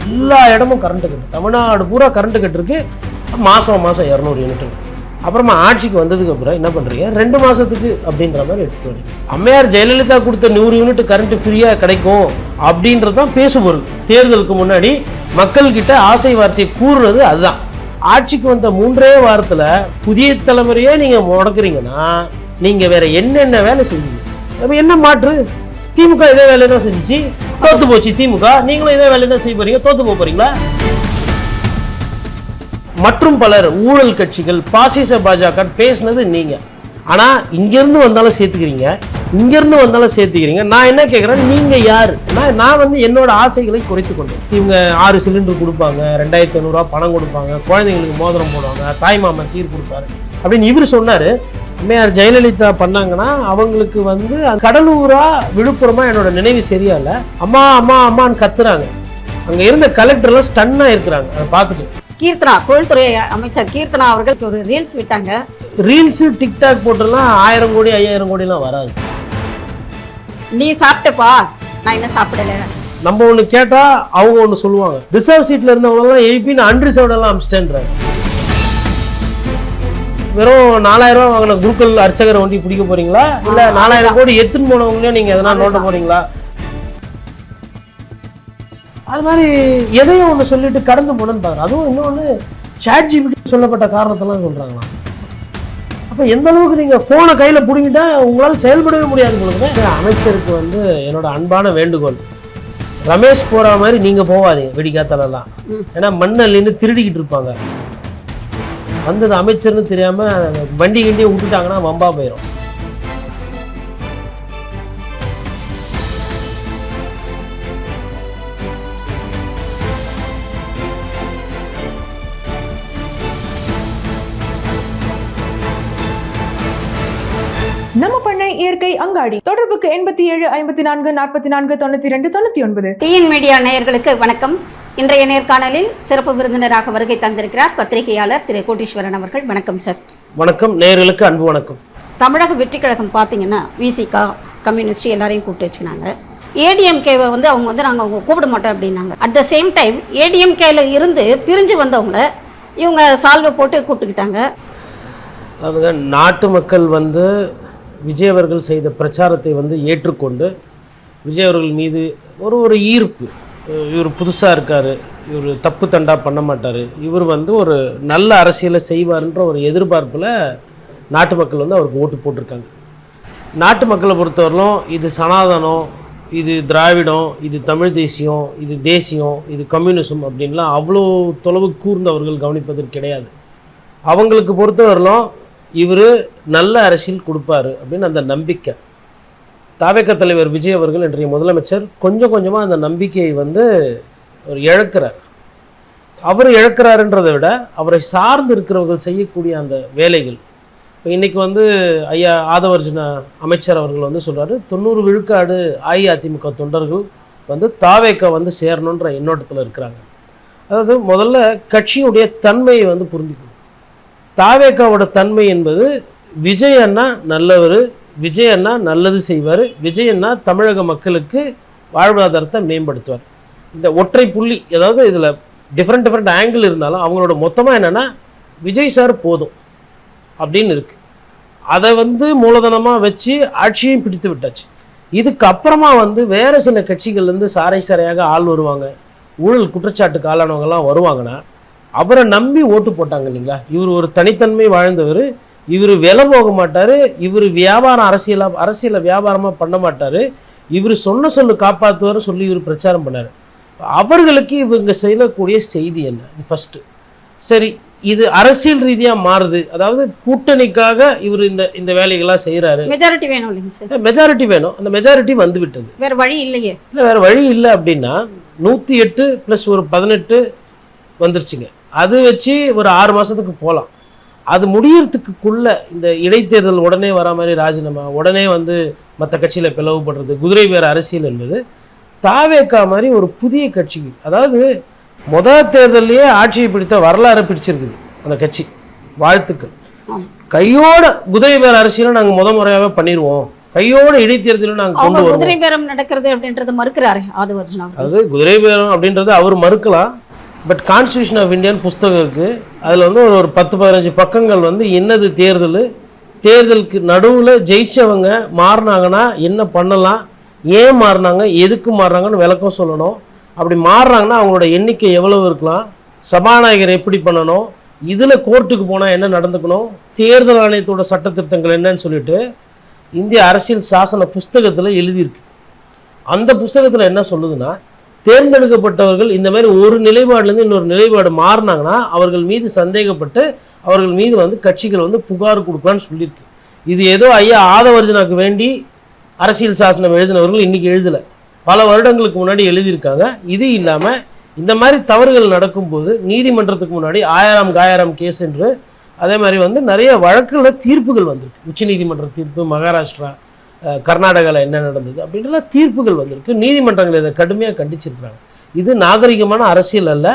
எல்லா இடமும் கரண்ட் கட்டு, தமிழ்நாடு பூரா கரண்ட் கட்டு இருக்கு. மாதம் 200 யூனிட். அப்புறமா ஆட்சிக்கு வந்ததுக்கு அப்புறம் என்ன பண்ணுறீங்க, 2 மாதத்துக்கு அப்படின்ற மாதிரி எடுத்துட்டு வரீங்க. அம்மையார் ஜெயலலிதா கொடுத்த 100 யூனிட் கரண்ட் ஃப்ரீயாக கிடைக்கும் அப்படின்றது தான் பேசுபொருள். தேர்தலுக்கு முன்னாடி மக்கள்கிட்ட ஆசை வார்த்தையை கூறுறது அதுதான். ஆட்சிக்கு வந்த 3 வாரத்தில் புதிய தலைமுறையே நீங்கள் முடக்குறீங்கன்னா நீங்கள் வேற என்னென்ன வேலை செய்வீங்க? அப்போ என்ன மாற்று? திமுக இதே வேலை தான் செஞ்சிச்சு, தோத்து போச்சு. திமுக நீங்களும் இதே வேலை தான் செய்ய போறீங்க, தோத்து போறீங்களா? மற்றும் பலர் ஊழல் கட்சிகள், பாசிச பாஜக பேசினது நீங்க. ஆனா இங்கிருந்து வந்தாலும் சேர்த்துக்கிறீங்க, இங்கிருந்து வந்தாலும் சேர்த்துக்கிறீங்க. நான் என்ன கேட்குறேன், நீங்க யாரு? நான் வந்து என்னோட ஆசைகளை குறைத்து கொண்டேன். இவங்க 6 சிலிண்டர் கொடுப்பாங்க, 2500 ரூபா பணம் கொடுப்பாங்க, குழந்தைங்களுக்கு மோதிரம் போடுவாங்க, தாய்மாமன் சீர் கொடுப்பாரு அப்படின்னு இவர் சொன்னாரு. அம்மையார் ஜெயலலிதா பண்ணாங்கன்னா அவங்களுக்கு வந்து கடலூரா விழுப்புரமா என்னோட நினைவு சரியா இல்லை. அம்மா அம்மா அம்மான்னு கத்துறாங்க. அங்க இருந்த கலெக்டர்லாம் ஸ்டன்னா இருக்கிறாங்க. அதை பார்த்துட்டு கீர்த்தனா, தொழில்துறை அமைச்சர் கீர்த்தனா அவர்கள் ஒரு ரீல்ஸ் விட்டாங்க. ரீல்ஸ் டிக்டாக் போட்டுலாம் 1000 கோடி 5000 கோடிலாம் வராது. நீ சாப்பிட்டப்பா, நான் என்ன சாப்பிடல. நம்ம ஒண்ணு கேட்டா அவங்க ஒண்ணு சொல்லுவாங்க. ரிசர்வ் சீட்ல இருந்தவங்க எல்லாம் எழுப்பின்னு அன்ரிசர்வ்ட் எல்லாம் அமிச்சிட்டேன்றாங்க. வெறும் 4000 ரூபாய் வாங்கின குருக்கள் அர்ச்சகரை வண்டி பிடிக்க போறீங்களா, இல்ல 4000 கோடி எத்துன்னு போனவங்களே நீங்க எதனா நோட்ட போறீங்களா? அது மாதிரி எதையும் ஒன்று சொல்லிட்டு கடந்து போனேன்னு பாருங்க. அதுவும் இன்னொன்று ChatGPT சொல்லப்பட்ட காரணத்தெல்லாம் சொல்றாங்களா? அப்போ எந்த அளவுக்கு நீங்க போனை கையில பிடிங்கிட்டா உங்களால் செயல்படவே முடியாது பொழுது. அமைச்சருக்கு வந்து என்னோட அன்பான வேண்டுகோள், ரமேஷ் போற மாதிரி நீங்க போவாதீங்க வெடிக்காத்தலாம். ஏன்னா மண்ணல்லின்னு திருடிக்கிட்டு இருப்பாங்க. வந்தது அமைச்சர்னு தெரியாம வண்டி கிண்டியை விட்டுட்டாங்கன்னா வம்பா போயிடும். நம்ம பண்ணை இயற்கை அங்காடி. தொடர்புக்கு 87 54 44 92 99. டிஎன் மீடியா நேயர்களுக்கு வணக்கம். இன்றைய நேர்காணலில் சிறப்பு விருந்தினராக வருகை தந்திருக்கிறார் பத்திரிகையாளர் திரு கோட்டீஸ்வரன் அவர்கள். வணக்கம் சார். வணக்கம், நேயர்களுக்கு அன்பு வணக்கம். தமிழக வெற்றி கழகம் பார்த்தீங்கன்னா விசிகா, கம்யூனிஸ்ட் எல்லாரையும் கூப்பிட்டு வச்சுக்கினாங்க. ஏடிஎம்கேவை வந்து அவங்க வந்து நாங்கள் கூப்பிட மாட்டோம் அப்படின்னாங்க. அட் த சேம் டைம் ஏடிஎம்கேல இருந்து பிரிஞ்சு வந்தவங்கள இவங்க சால்வை போட்டு கூப்பிட்டுக்கிட்டாங்க. அதுங்க நாட்டு மக்கள் வந்து விஜய் அவர்கள் செய்த பிரச்சாரத்தை வந்து ஏற்றுக்கொண்டு விஜய் அவர்கள் மீது ஒரு ஈர்ப்பு, இவர் புதுசாக இருக்கார், இவர் தப்பு தண்டா பண்ண மாட்டார், இவர் வந்து ஒரு நல்ல அரசியலை செய்வார்ன்ற ஒரு எதிர்பார்ப்பில் நாட்டு மக்கள் வந்து அவருக்கு ஓட்டு போட்டிருக்காங்க. நாட்டு மக்களை பொறுத்தவரையிலும் இது சனாதனம், இது திராவிடம், இது தமிழ் தேசியம், இது தேசியம், இது கம்யூனிசம் அப்படின்லாம் அவ்வளோ தொலைவு கூர்ந்து அவர்கள் கவனிப்பதற்கு கிடையாது. அவங்களுக்கு பொறுத்தவரையிலும் இவர் நல்ல அரசியல் கொடுப்பாரு அப்படின்னு அந்த நம்பிக்கை. தவேக தலைவர் விஜய் அவர்கள் இன்றைய முதலமைச்சர் கொஞ்சம் கொஞ்சமாக அந்த நம்பிக்கையை வந்து அவர் இழக்கிறார். அவர் இழக்கிறாருன்றதை விட அவரை சார்ந்து இருக்கிறவர்கள் செய்யக்கூடிய அந்த வேலைகள். இப்போ இன்றைக்கி வந்து ஐயா ஆதவர்ஜுன அமைச்சர் அவர்கள் வந்து சொல்கிறாரு, 90 விழுக்காடு அஇஅதிமுக தொண்டர்கள் வந்து தாவேக்கா வந்து சேரணுன்ற எண்ணோட்டத்தில் இருக்கிறாங்க. அதாவது முதல்ல கட்சியுடைய தன்மையை வந்து புரிஞ்சுக்கணும். தாவேக்காவோட தன்மை என்பது விஜய் அண்ணா நல்லவர், விஜய் அண்ணா நல்லது செய்வார், விஜய் அண்ணா தமிழக மக்களுக்கு வாழ்வாதாரத்தை மேம்படுத்துவார். இந்த ஒற்றை புள்ளி, அதாவது இதில் டிஃப்ரெண்ட் ஆங்கிள் இருந்தாலும் அவங்களோட மொத்தமாக என்னென்னா விஜய் சார் போதும் அப்படின்னு இருக்குது. அதை வந்து மூலதனமாக வச்சு ஆட்சியும் பிடித்து விட்டாச்சு. இதுக்கப்புறமா வந்து வேறு சில கட்சிகள்லேருந்து சாரையாக ஆள் வருவாங்க, ஊழல் குற்றச்சாட்டுக்கு ஆளானவங்கெல்லாம் வருவாங்கன்னா அவரை நம்பி ஓட்டு போட்டாங்க இல்லைங்களா. இவர் ஒரு தனித்தன்மை வாழ்ந்தவர், இவர் விலை போக மாட்டார், இவர் வியாபாரம் அரசியலை வியாபாரமாக பண்ண மாட்டார், இவர் சொன்ன சொல்லு காப்பாற்றுவார் சொல்லி இவர் பிரச்சாரம் பண்ணார். அவர்களுக்கு இவங்க செய்யக்கூடிய செய்தி என்ன? இது ஃபஸ்ட்டு. சரி, இது அரசியல் ரீதியாக மாறுது, அதாவது கூட்டணிக்காக இவர் இந்த வேலைகள்லாம் செய்கிறாரு. மெஜாரிட்டி வேணும் இல்லைங்க சார்? மெஜாரிட்டி வேணும். அந்த மெஜாரிட்டி வந்து விட்டது, வேறு வழி இல்லையே. இல்லை வேறு வழி இல்லை அப்படின்னா 108 + ஒரு 18 வந்துருச்சுங்க. அது வச்சு ஒரு 6 மாதத்துக்கு போகலாம். அது முடியறதுக்குள்ள இந்த இடைத்தேர்தல் உடனே வர மாதிரி ராஜினாமா, உடனே வந்து மற்ற கட்சியில் பிளவுபடுறது, குதிரை பேர் அரசியல் என்பது தாவேக்கா மாதிரி ஒரு புதிய கட்சிக்கு, அதாவது முதல் தேர்தலையே ஆட்சியை பிடித்த வரலாறு பிடிச்சிருக்குது அந்த கட்சி. வாழ்த்துக்கள். கையோட குதிரை பேர் அரசியலை நாங்கள் முறையாகவே பண்ணிடுவோம் கையோட இடைத்தேர்தலும் நாங்கள் அவங்க கொண்டு வருவோம். குதிரை பேரம் நடக்கிறது அப்படின்றது மறுக்கிறாரு ஆதவர்ஜுனா. அது குதிரை பேரம் அப்படின்றது அவர் மறுக்கலாம். பட் கான்ஸ்டியூஷன் ஆஃப் இந்தியான்னு புஸ்தகம் இருக்குது. அதில் வந்து ஒரு 10-15 பக்கங்கள் வந்து என்னது தேர்தலுக்கு நடுவில் ஜெயிச்சவங்க மாறினாங்கன்னா என்ன பண்ணலாம், ஏன் மாறினாங்க, எதுக்கு மாறுறாங்கன்னு விளக்கம் சொல்லணும். அப்படி மாறுறாங்கன்னா அவங்களோட எண்ணிக்கை எவ்வளவு இருக்கலாம், சபாநாயகர் எப்படி பண்ணணும், இதில் கோர்ட்டுக்கு போனால் என்ன நடந்துக்கணும், தேர்தல் ஆணையத்தோட சட்டத்திருத்தங்கள் என்னன்னு சொல்லிட்டு இந்திய அரசியல் சாசன புஸ்தகத்தில் எழுதியிருக்கு. அந்த புஸ்தகத்தில் என்ன சொல்லுதுன்னா, தேர்ந்தெடுக்கப்பட்டவர்கள் இந்த மாதிரி ஒரு நிலைப்பாடுலேருந்து இன்னொரு நிலைப்பாடு மாறினாங்கன்னா அவர்கள் மீது சந்தேகப்பட்டு அவர்கள் மீது வந்து கட்சிகள் வந்து புகார் கொடுக்கலான்னு சொல்லியிருக்கு. இது ஏதோ ஐயா ஆதவர்ஜுனாக்கு வேண்டி அரசியல் சாசனம் எழுதினவர்கள் இன்றைக்கி எழுதலை, பல வருடங்களுக்கு முன்னாடி எழுதியிருக்காங்க. இது இல்லாமல் இந்த மாதிரி தவறுகள் நடக்கும்போது நீதிமன்றத்துக்கு முன்னாடி 1000 கேஸ் என்று அதே மாதிரி வந்து நிறைய வழக்குகளில் தீர்ப்புகள் வந்திருக்கு. உச்சநீதிமன்ற தீர்ப்பு, மகாராஷ்டிரா, கர்நாடகாவில் என்ன நடந்தது அப்படின்ற தீர்ப்புகள் வந்திருக்கு. நீதிமன்றங்கள் இதை கடுமையாக கண்டிச்சிருக்கிறாங்க. இது நாகரிகமான அரசியல் அல்ல,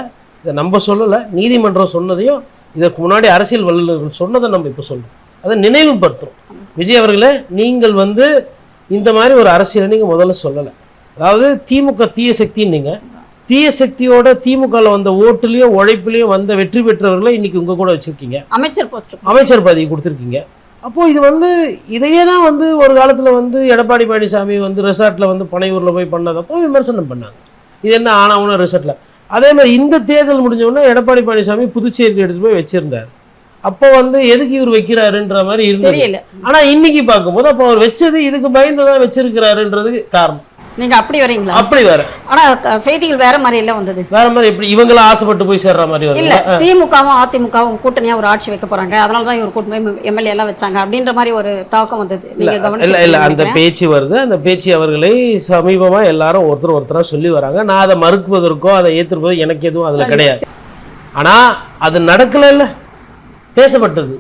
இதை நம்ம சொல்லலை, நீதிமன்றம் சொன்னதையும் இதற்கு முன்னாடி அரசியல் வல்லுநர்கள் சொன்னதை நம்ம இப்போ சொல்கிறோம். அதை நினைவுபடுத்துகிறோம். விஜய் அவர்களே, நீங்கள் வந்து இந்த மாதிரி ஒரு அரசியலை நீங்கள் முதல்ல சொல்லலை. அதாவது திமுக தீய சக்தின்னு தீய சக்தியோட திமுகவில் வந்த ஓட்டுலேயும் உழைப்புலையும் வந்த வெற்றி பெற்றவர்களை இன்னைக்கு உங்கள் கூட வச்சுருக்கீங்க, அமைச்சர் பதவி கொடுத்துருக்கீங்க. அப்போது இது வந்து இதையே தான் வந்து ஒரு காலத்தில் வந்து எடப்பாடி பழனிசாமி வந்து ரெசார்ட்டில் வந்து பனையூரில் போய் பண்ணதப்போ விமர்சனம் பண்ணாங்க, இது என்ன ஆனாவுன்னு ரெசார்ட்டில். அதே மாதிரி இந்த தேர்தல் முடிஞ்சோடனே எடப்பாடி பழனிசாமி புதுச்சேரிக்கு எடுத்துகிட்டு போய் வச்சுருந்தார். அப்போ வந்து எதுக்கு இவர் வைக்கிறாருன்ற மாதிரி இருந்தது. ஆனால் இன்னைக்கு பார்க்கும்போது அப்போ அவர் வச்சது இதுக்கு பயந்து தான் வச்சிருக்கிறாருன்றது காரணம். நீங்க அப்படி வரீங்களா? அப்படி வேற. ஆனா செய்திகள் வேற மாதிரி எல்லாம் வந்தது. வேற மாதிரி எப்படி இவங்கள ஆசைப்பட்டு போய் சேர்ற மாதிரி வருது. இல்ல, திமுகவும் அதிமுகவும் கூட்டணியா ஒரு ஆட்சி வைக்க போறாங்க, அதனால தான் இவர் கூட்டணி எம்எல்ஏ எல்லாம் வச்சாங்க அப்படின்ற மாதிரி ஒரு தாக்கம் வந்தது. நீங்க இல்ல இல்ல அந்த பேச்சு வருது. அந்த பேச்சு அவர்களை சமீபமா எல்லாரும் ஒருத்தரா சொல்லி வராங்க. நான் அதை மறுக்குவதற்கோ அதை ஏற்றுப்பதோ எனக்கு எதுவும் அதுல கிடையாது. ஆனா அது நடக்கல, இல்ல பேசப்பட்டது,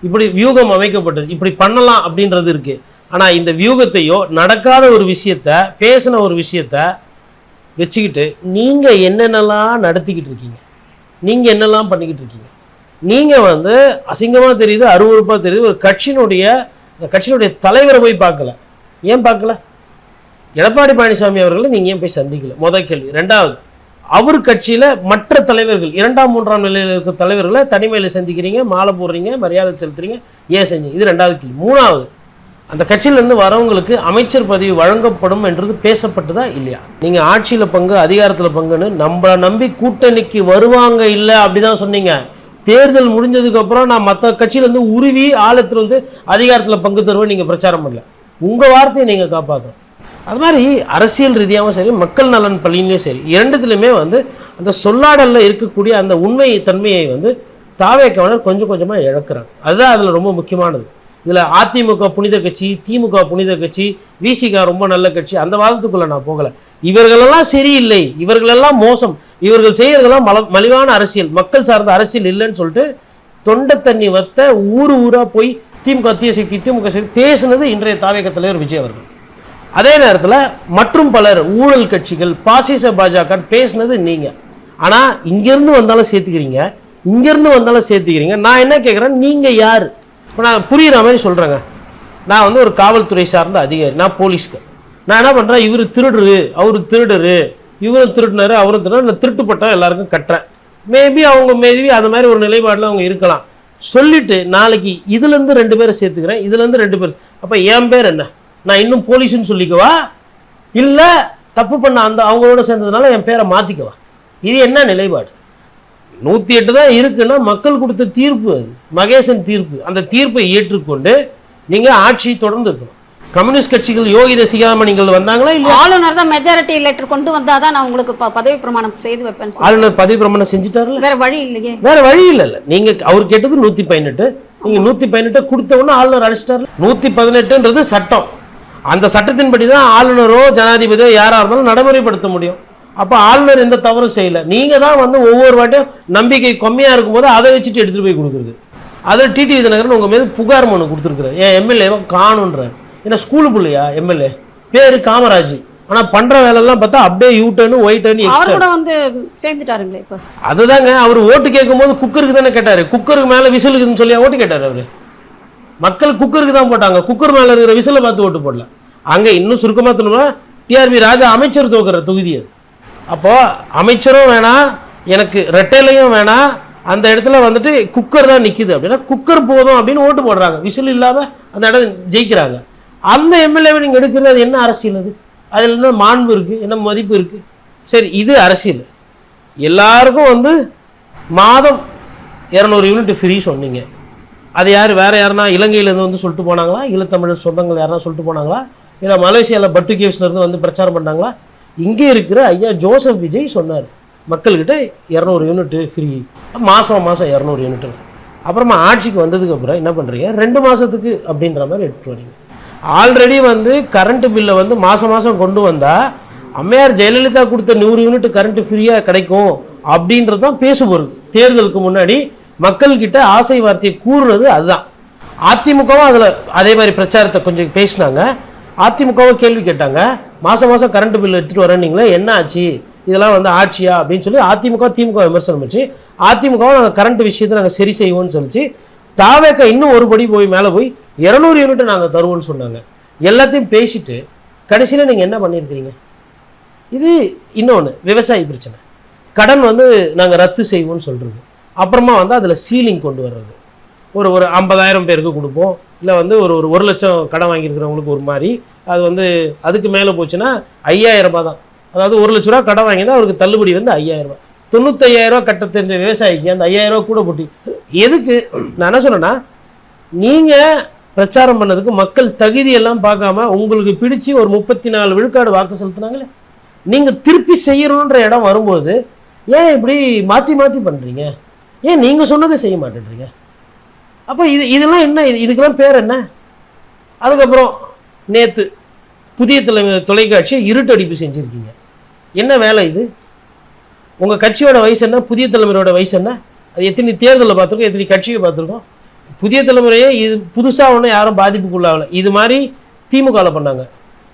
இப்படி வியூகம் அமைக்கப்பட்டது, இப்படி பண்ணலாம் அப்படின்றது இருக்கு. ஆனால் இந்த வியூகத்தையோ நடக்காத ஒரு விஷயத்த பேசின ஒரு விஷயத்த வச்சுக்கிட்டு நீங்கள் என்னென்னலாம் நடத்திக்கிட்டு இருக்கீங்க, நீங்கள் என்னெல்லாம் பண்ணிக்கிட்டு இருக்கீங்க, நீங்கள் வந்து அசிங்கமாக தெரியுது, அருவருப்பாக தெரியுது. ஒரு கட்சியினுடைய தலைவரை போய் பார்க்கல. ஏன் பார்க்கல? எடப்பாடி பழனிசாமி அவர்களை நீங்கள் ஏன் போய் சந்திக்கல? முதல் கேள்வி. ரெண்டாவது, அவர் கட்சியில் மற்ற தலைவர்கள் 2ஆம் 3ஆம் நிலையில் இருக்கிற தலைவர்களை தனிமையில் சந்திக்கிறீங்க, மாலை போடுறீங்க, மரியாதை செலுத்துறீங்க, ஏன் செஞ்சீங்க? இது ரெண்டாவது கேள்வி. மூணாவது, அந்த கட்சியிலேருந்து வரவங்களுக்கு அமைச்சர் பதவி வழங்கப்படும் என்றது பேசப்பட்டதா இல்லையா? நீங்கள் ஆட்சியில் பங்கு, அதிகாரத்தில் பங்குன்னு நம்மளை நம்பி கூட்டணிக்கு வருவாங்க இல்லை அப்படிதான் சொன்னீங்க. தேர்தல் முடிஞ்சதுக்கப்புறம் நான் மற்ற கட்சியிலேருந்து உருவி ஆழத்தில் வந்து அதிகாரத்தில் பங்கு தருவேன் நீங்கள் பிரச்சாரம் பண்ணல. உங்கள் வார்த்தையை நீங்கள் காப்பாற்றணும். அது மாதிரி அரசியல் ரீதியாகவும் சரி, மக்கள் நலன் பள்ளியிலையும் சரி, இரண்டுத்துலையுமே வந்து அந்த சொல்லாடலில் இருக்கக்கூடிய அந்த உண்மை தன்மையை வந்து தாவேக்கவனர் கொஞ்சம் கொஞ்சமாக இழக்கிறாங்க. அதுதான் அதில் ரொம்ப முக்கியமானது. இதில் அதிமுக புனித கட்சி, திமுக புனித கட்சி, விசிக ரொம்ப நல்ல கட்சி, அந்த வாதத்துக்குள்ளே நான் போகலை. இவர்களெல்லாம் சரியில்லை, இவர்களெல்லாம் மோசம், இவர்கள் செய்கிறதெல்லாம் மலிவான அரசியல், மக்கள் சார்ந்த அரசியல் இல்லைன்னு சொல்லிட்டு தொண்டை தண்ணி வத்த ஊராக போய் திமுக தீய சக்தி, திமுக சக்தி பேசுனது இன்றைய தாவேக தலைவர் விஜய் அவர்கள். அதே நேரத்தில் மற்றும் பலர் ஊழல் கட்சிகள், பாசிச பாஜக பேசுனது நீங்கள். ஆனால் இங்கேருந்து வந்தாலும் சேர்த்துக்கிறீங்க. நான் என்ன கேட்குறேன், நீங்கள் யார்? இப்போ நான் புரிகிற மாதிரி சொல்கிறேங்க. நான் வந்து ஒரு காவல்துறை சார்ந்த அதிகாரி, நான் போலீஸ்க்கு. நான் என்ன பண்ணுறேன், இவர் திருடுரு, அவரு திருடரு, இவரும் திருடினாரு, அவரும் திருடு, நான் திருட்டுப்பட்டா எல்லாருக்கும் கட்டுறேன். மேபி அது மாதிரி ஒரு நிலைப்பாடில் அவங்க இருக்கலாம். சொல்லிவிட்டு நாளைக்கு இதுலேருந்து 2 பேரை சேர்த்துக்கிறேன், இதுலேருந்து 2 பேர், அப்போ என் பேர் என்ன? நான் இன்னும் போலீஸ்ன்னு சொல்லிக்கவா, இல்லை தப்பு பண்ண அந்த அவங்களோட சேர்ந்ததுனால என் பேரை மாற்றிக்கவா? இது என்ன நிலைப்பாடு? 108 தான் இருக்குன்னா மக்கள் கொடுத்த தீர்ப்பு, அது மகேசன் தீர்ப்பு. அந்த தீர்ப்பை ஏற்றுக்கொண்டு நீங்கள் ஆட்சி தொடர்ந்து இருக்கணும். கம்யூனிஸ்ட் கட்சிகள் யோகித சிகாமணிகள் வந்தாங்களா இல்லை? ஆளுநர் தான் மெஜாரிட்டி லெட்டர் கொண்டு வந்தாதான் நான் உங்களுக்கு பதவி பிரமாணம் செய்து வைப்பேன். ஆளுநர் பதவி பிரமாணம் செஞ்சுட்டாருல, வேற வழி இல்லையே. வேற வழி இல்லை. நீங்க அவர் கேட்டது 118, நீங்க 118 கொடுத்த உடனே ஆளுநர் அழைச்சிட்டாரு. 118ன்றது சட்டம். அந்த சட்டத்தின்படி தான் ஆளுநரோ ஜனாதிபதியோ யாரா இருந்தாலும் நடைமுறைப்படுத்த முடியும். அப்போ ஆளுநர் எந்த தவறும் செய்யலை. நீங்கள் தான் வந்து ஒவ்வொரு வாட்டியும் நம்பிக்கை கம்மியாக இருக்கும்போது அதை வச்சுட்டு எடுத்துகிட்டு போய் கொடுக்குறது. அதில் டிடி விதிநகரன் உங்கள் மீது புகார் மனு கொடுத்துருக்குறாரு. ஏன் எம்எல்ஏவை காணுன்றார். ஏன்னா ஸ்கூலு பிள்ளையா எம்எல்ஏ? பேர் காமராஜ், ஆனால் பண்ணுற வேலையெல்லாம் பார்த்தா அப்படியே யூ டர்னு ஒய் டர்னு வந்து சேர்ந்துட்டாருங்களே. இப்போ அதுதாங்க, அவர் ஓட்டு கேட்கும்போது குக்கருக்கு தானே கேட்டார். குக்கருக்கு மேலே விசிலுக்குதுன்னு சொல்லி ஓட்டு கேட்டார் அவர். மக்கள் குக்கருக்கு தான் போட்டாங்க. குக்கர் மேலே இருக்கிற விசிலை பார்த்து ஓட்டு போடல. அங்கே இன்னும் சுருக்கமாக சொல்லணும்னா டிஆர்பி ராஜா அமைச்சர் தோக்குற தொகுதி அது. அப்போது அமைச்சரும் வேணாம், எனக்கு ரெட்டையிலையும் வேணாம், அந்த இடத்துல வந்துட்டு குக்கர் தான் நிற்கிது அப்படின்னா குக்கர் போதும் அப்படின்னு ஓட்டு போடுறாங்க. விசில் இல்லாமல் அந்த இடம் ஜெயிக்கிறாங்க. அந்த எம்எல்ஏவை நீங்கள் எடுக்கிறது அது என்ன அரசியல்? அதில் என்ன மாண்பு இருக்குது, என்ன மதிப்பு இருக்குது? சரி, இது அரசியல். எல்லாருக்கும் வந்து மாதம் 200 யூனிட் ஃப்ரீ சொன்னீங்க. அது யார், வேறு யாருன்னா இலங்கையிலேருந்து வந்து சொல்லிட்டு போனாங்களா? ஈழத்தமிழர் சொந்தங்கள் யாருன்னா சொல்லிட்டு போனாங்களா? இல்லை மலேசியாவில் பட்டு கேவ்ஸ்லேருந்து வந்து பிரச்சாரம் பண்ணாங்களா? இங்கே இருக்கிற ஐயா ஜோசப் விஜய் சொன்னார், மக்கள்கிட்ட 200 யூனிட் ஃப்ரீ, மாதம் 200 யூனிட். அப்புறமா ஆட்சிக்கு வந்ததுக்கு அப்புறம் என்ன பண்ணுறீங்க, 2 மாதத்துக்கு அப்படின்ற மாதிரி எடுத்துகிட்டு வரீங்க. ஆல்ரெடி வந்து கரண்ட் பில்லை வந்து மாதம் கொண்டு வந்தால் அம்மையார் ஜெயலலிதா கொடுத்த 100 யூனிட் கரண்ட் ஃப்ரீயாக கிடைக்கும் அப்படின்றது தான் பேசுபொருள். தேர்தலுக்கு முன்னாடி மக்கள்கிட்ட ஆசை வார்த்தையை கூறுறது அதுதான். அதிமுகவும் அதில் அதே மாதிரி பிரச்சாரத்தை கொஞ்சம் பேசினாங்க. அதிமுகவும் கேள்வி கேட்டாங்க, மாதம் கரண்ட் பில் எடுத்துகிட்டு வரேன்னீங்களே, என்ன ஆச்சு, இதெல்லாம் வந்து ஆட்சியா அப்படின்னு சொல்லி அதிமுக திமுக விமர்சனம் வச்சு, அதிமுகவும் நாங்கள் கரண்ட் விஷயத்தை நாங்கள் சரி செய்வோம்னு சொல்லிச்சு. தாவேக்கா இன்னும் ஒரு படி போய் மேலே போய் 200 யூனிட் நாங்கள் தருவோம்னு சொன்னாங்க. எல்லாத்தையும் பேசிட்டு கடைசியில் நீங்கள் என்ன பண்ணியிருக்கிறீங்க? இது இன்னொன்று விவசாயி பிரச்சனை. கடன் வந்து நாங்கள் ரத்து செய்வோம்னு சொல்கிறது, அப்புறமா வந்து அதில் சீலிங் கொண்டு வர்றது. ஒரு 50,000 பேருக்கு கொடுப்போம், இல்லை வந்து ஒரு 1 லட்சம் கடன் வாங்கியிருக்கிறவங்களுக்கு ஒரு மாதிரி, அது வந்து அதுக்கு மேலே போச்சுன்னா 5,000 ரூபாய் தான். அதாவது 1 லட்ச ரூபா கடன் வாங்கினா அவருக்கு தள்ளுபடி வந்து 5,000 ரூபாய். 95,000 ரூபா கட்ட தெரிஞ்ச விவசாயிக்கு அந்த 5,000 ரூபா கூட போட்டி. எதுக்கு நான் என்ன சொன்னேன்னா, நீங்கள் பிரச்சாரம் பண்ணதுக்கு மக்கள் தகுதியெல்லாம் பார்க்காம உங்களுக்கு பிடிச்சி ஒரு 34 விழுக்காடு வாக்கு செலுத்தினாங்களே, நீங்கள் திருப்பி செய்யணுன்ற இடம் வரும்போது ஏன் இப்படி மாற்றி மாற்றி பண்ணுறீங்க? ஏன் நீங்கள் சொன்னதை செய்ய மாட்டேன்றீங்க? அப்போ இதெல்லாம் என்ன, இதுக்கெல்லாம் பேர் என்ன? அதுக்கப்புறம் நேற்று புதிய தொலைக்காட்சியை இருட்டடிப்பு செஞ்சுருக்கீங்க. என்ன வேலை இது? உங்கள் கட்சியோட வயசு என்ன, புதிய தலைமுறையோட வயசு என்ன? அது எத்தனை தேர்தலில் பார்த்துருக்கோம், எத்தனை கட்சியை பார்த்துருக்கோம். புதிய தலைமுறையே இது புதுசாக ஒன்றும் யாரும் பாதிப்புக்குள்ளாகல. இது மாதிரி திமுகவில் பண்ணாங்க,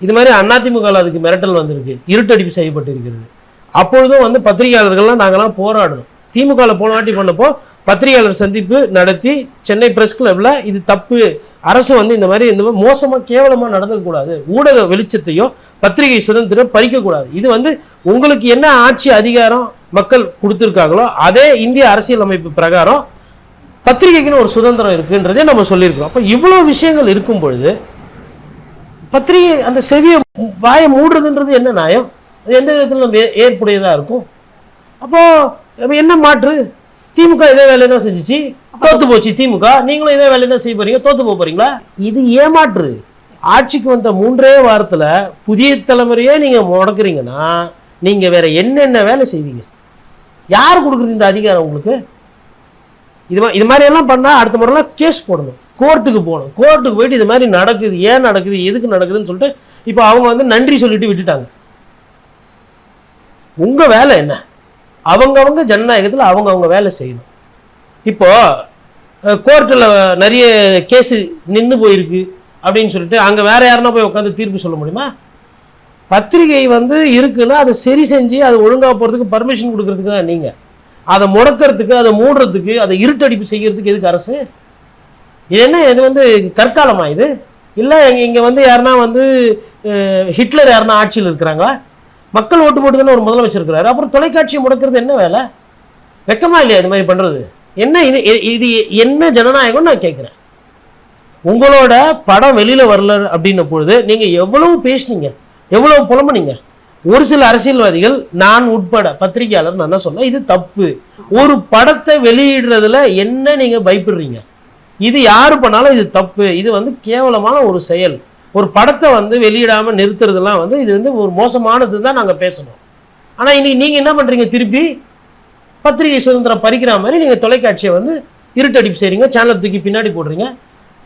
இது மாதிரி அதிமுகவில் அதுக்கு மிரட்டல் வந்திருக்கு, இருட்டடிப்பு செய்யப்பட்டு இருக்கிறது. அப்பொழுதும் வந்து பத்திரிகையாளர்கள்லாம் நாங்கள்லாம் போராடணும். திமுகவில் போன வாட்டி பண்ணப்போ பத்திரிகையாளர் சந்திப்பு நடத்தி சென்னை பிரஸ் கிளப்ல இது தப்பு, அரசு வந்து இந்த மாதிரி மோசமாக கேவலமாக நடந்துக்கூடாது, ஊடக வெளிச்சத்தையோ பத்திரிகை சுதந்திரம் பறிக்கக்கூடாது. இது வந்து உங்களுக்கு என்ன ஆட்சி அதிகாரம் மக்கள் கொடுத்துருக்காங்களோ அதே இந்திய அரசியல் அமைப்பு பிரகாரம் பத்திரிகைக்குன்னு ஒரு சுதந்திரம் இருக்குன்றதே நம்ம சொல்லியிருக்கிறோம். அப்போ இவ்வளோ விஷயங்கள் இருக்கும் பொழுது பத்திரிகை அந்த செவியை வாயை மூடுறதுன்றது என்ன நியாயம்? அது எந்த விதத்தில் நம்ம ஏற்புடையதாக இருக்கும்? அப்போ என்ன மாற்று? திமுக இதே வேலையை தான் செஞ்சிச்சு, தோத்து போச்சு. திமுக நீங்களும் இதே வேலையை தான் செய்ய போறீங்க, தோத்து போறீங்களா? இது ஏமாற்று. ஆட்சிக்கு வந்த 3 வாரத்தில் புதிய தலைமுறையே நீங்க முடக்குறீங்கன்னா நீங்க வேற என்னென்ன வேலை செய்வீங்க? யார் கொடுக்குறது இந்த அதிகாரம் உங்களுக்கு? இது மாதிரி எல்லாம் பண்ணா அடுத்த முறைலாம் கேஸ் போடணும், கோர்ட்டுக்கு போகணும். கோர்ட்டுக்கு போயிட்டு இது மாதிரி நடக்குது, ஏன் நடக்குது, எதுக்கு நடக்குதுன்னு சொல்லிட்டு இப்போ அவங்க வந்து நன்றி சொல்லிட்டு விட்டுட்டாங்க. உங்க வேலை என்ன? அவங்கவங்க ஜனநாயகத்தில் அவங்கவுங்க வேலை செய்யணும். இப்போ கோர்ட்டில் நிறைய கேஸு நின்று போயிருக்கு அப்படின்னு சொல்லிட்டு அங்கே வேற யாருன்னா போய் உட்காந்து தீர்ப்பு சொல்ல முடியுமா? பத்திரிகை வந்து இருக்குன்னா அதை சரி செஞ்சு அது ஒழுங்காக போகிறதுக்கு பர்மிஷன் கொடுக்கறதுக்கு தான் நீங்கள். அதை முடக்கிறதுக்கு, அதை மூடுறதுக்கு, அதை இருட்டடிப்பு செய்கிறதுக்கு எதுக்கு அரசு? இது என்ன, இது வந்து கற்காலமா இது? இல்லை இங்கே வந்து யாருன்னா வந்து ஹிட்லர் யாருன்னா ஆட்சியில் இருக்கிறாங்களா? மக்கள் ஓட்டு போட்டு தானே ஒரு முதலமைச்சர் இருக்கிறாரு. அப்புறம் தொலைக்காட்சியை முடக்கிறது என்ன வேலை? வெக்கமா இல்லையா இது மாதிரி பண்ணுறது? என்ன இது என்ன ஜனநாயகம்னு நான் கேட்குறேன். உங்களோட படம் வெளியில் வரல அப்படின்ன பொழுது நீங்கள் எவ்வளவு பேசுனீங்க, எவ்வளவு புலம்புனீங்க. ஒரு சில அரசியல்வாதிகள், நான் உட்பட பத்திரிகையாளர், நான் என்ன சொன்னேன், இது தப்பு. ஒரு படத்தை வெளியிடுறதுல என்ன நீங்கள் பயப்படுறீங்க? இது யாரு பண்ணாலும் இது தப்பு, இது வந்து கேவலமான ஒரு செயல். ஒரு படத்தை வந்து வெளியிடாமல் நிறுத்துறதுலாம் வந்து இது வந்து ஒரு மோசமானது தான் நாங்கள் பேசணும். ஆனால் இன்னைக்கு நீங்கள் என்ன பண்ணுறீங்க, திருப்பி பத்திரிகை சுதந்திரம் பறிக்கிற மாதிரி நீங்கள் தொலைக்காட்சியை வந்து இருட்டடிப்பு செய்கிறீங்க, சேனலை தூக்கி பின்னாடி போடுறீங்க.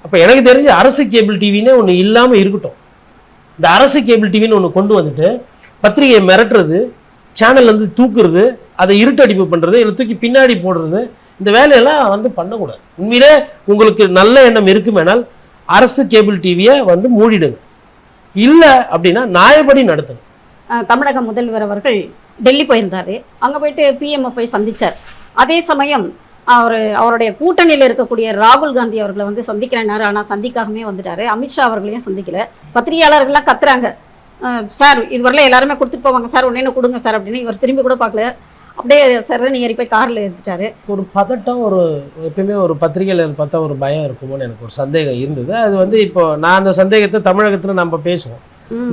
அப்போ எனக்கு தெரிஞ்சு அரசு கேபிள் டிவின்னு ஒன்று இல்லாமல் இருக்கட்டும். இந்த அரசு கேபிள் டிவின்னு ஒன்று கொண்டு வந்துட்டு பத்திரிகையை மிரட்டுறது, சேனல் வந்து தூக்குறது, அதை இருட்டடிப்பு பண்ணுறது, இல்லை தூக்கி பின்னாடி போடுறது, இந்த வேலையெல்லாம் வந்து பண்ணக்கூடாது. உண்மையிலே உங்களுக்கு நல்ல எண்ணம் இருக்குமேனால் அரசு கேபிள் டிவியை வந்து மூடிடுங்க. இல்லை அப்படின்னா நியாயப்படி நடத்தணும். தமிழக முதல்வர் அவர்கள் டெல்லி போயிருந்தாரு. அங்கே போயிட்டு பிஎம்ஐ போய் சந்திச்சார். அதே சமயம் அவருடைய கூட்டணியில் இருக்கக்கூடிய ராகுல் காந்தி அவர்களை வந்து சந்திக்கிறேன்னாரு, ஆனால் சந்திக்காகவே வந்துட்டாரு. அமித்ஷா அவர்களையும் சந்திக்கல. பத்திரிகையாளர்கள்லாம் கத்துறாங்க, சார் இதுவரையில எல்லாருமே கொடுத்துட்டு போவாங்க சார், ஒன்னே கொடுங்க சார் அப்படின்னு. இவர் திரும்பி கூட பார்க்கல, அப்படியே சார் ஏறி போய் காரில் எடுத்துட்டாரு. ஒரு பதட்டம், ஒரு எப்பயுமே ஒரு பத்திரிகையாளர் பார்த்தா ஒரு பயம் இருக்குமோன்னு எனக்கு ஒரு சந்தேகம் இருந்தது. அது வந்து இப்போ நான் அந்த சந்தேகத்தை தமிழகத்தில் நம்ம பேசுவோம்.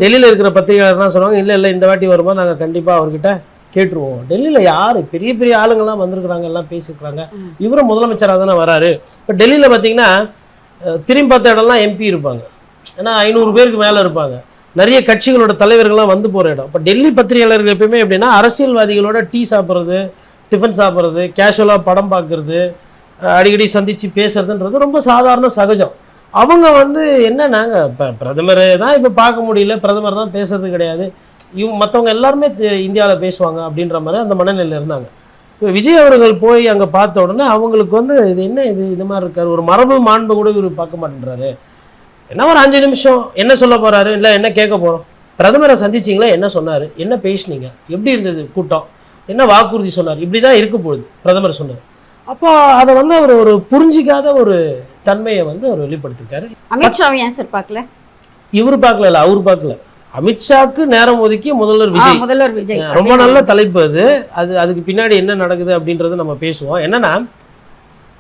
டெல்லியில் இருக்கிற பத்திரிகையாளர்லாம் சொல்லுவாங்க, இல்லை இந்த வாட்டி வரும்போது நாங்கள் கண்டிப்பாக அவர்கிட்ட கேட்டுருவோம். டெல்லியில் யார் பெரிய பெரிய ஆளுங்கள்லாம் வந்திருக்கிறாங்க, எல்லாம் பேசியிருக்கிறாங்க, இவரும் முதலமைச்சராக தானே வராரு. இப்போ டெல்லியில் பார்த்தீங்கன்னா திரும்பி பார்த்த இடம்லாம் எம்பி இருப்பாங்க, ஏன்னா 500 பேருக்கு மேலே இருப்பாங்க, நிறைய கட்சிகளோட தலைவர்கள்லாம் வந்து போகிற இடம். இப்போ டெல்லி பத்திரிகையாளர்கள் எப்பயுமே எப்படின்னா அரசியல்வாதிகளோட டீ சாப்பிட்றது, டிஃபன் சாப்பிட்றது, கேஷுவலாக படம் பார்க்குறது, அடிக்கடி சந்தித்து பேசுறதுன்றது ரொம்ப சாதாரண சகஜம். அவங்க வந்து என்னன்னாங்க, இப்போ பிரதமர் தான் இப்போ பார்க்க முடியல, பிரதமர் தான் பேசுறது கிடையாது, மற்றவங்க எல்லாருமே இந்தியாவில் பேசுவாங்க அப்படின்ற மாதிரி அந்த மனநிலையில் இருந்தாங்க. இப்போ விஜய் அவர்கள் போய் அங்கே பார்த்த உடனே அவங்களுக்கு வந்து இது என்ன இது மாதிரி இருக்காரு, ஒரு மரபு மாண்பு கூட இவர் பார்க்க மாட்டேன்றாரு. என்ன ஒரு 5 நிமிஷம் என்ன சொல்ல போறாரு, இல்லை என்ன கேட்க போறோம், பிரதமரை சந்திச்சிங்களா, என்ன சொன்னார், என்ன பேசினீங்க, எப்படி இருந்தது கூட்டம், என்ன வாக்குறுதி சொன்னார், இப்படி தான் இருக்க போகுது பிரதமர் சொன்னார். அப்போ அதை வந்து அவர் ஒரு புரிஞ்சிக்காத ஒரு தன்மையை வந்து அவர் வெளிப்படுத்திருக்காரு. அமித்ஷாவை ஏன் சார் பார்க்கல? இவர் பார்க்கல, அவர் பார்க்கல. அமித்ஷாக்கு நேரம் ஒதுக்கி முதல்வர் விஜய் ரொம்ப நல்ல தலைப்பு அதுக்கு பின்னாடி என்ன நடக்குது அப்படின்றத நம்ம பேசுவோம். என்னன்னா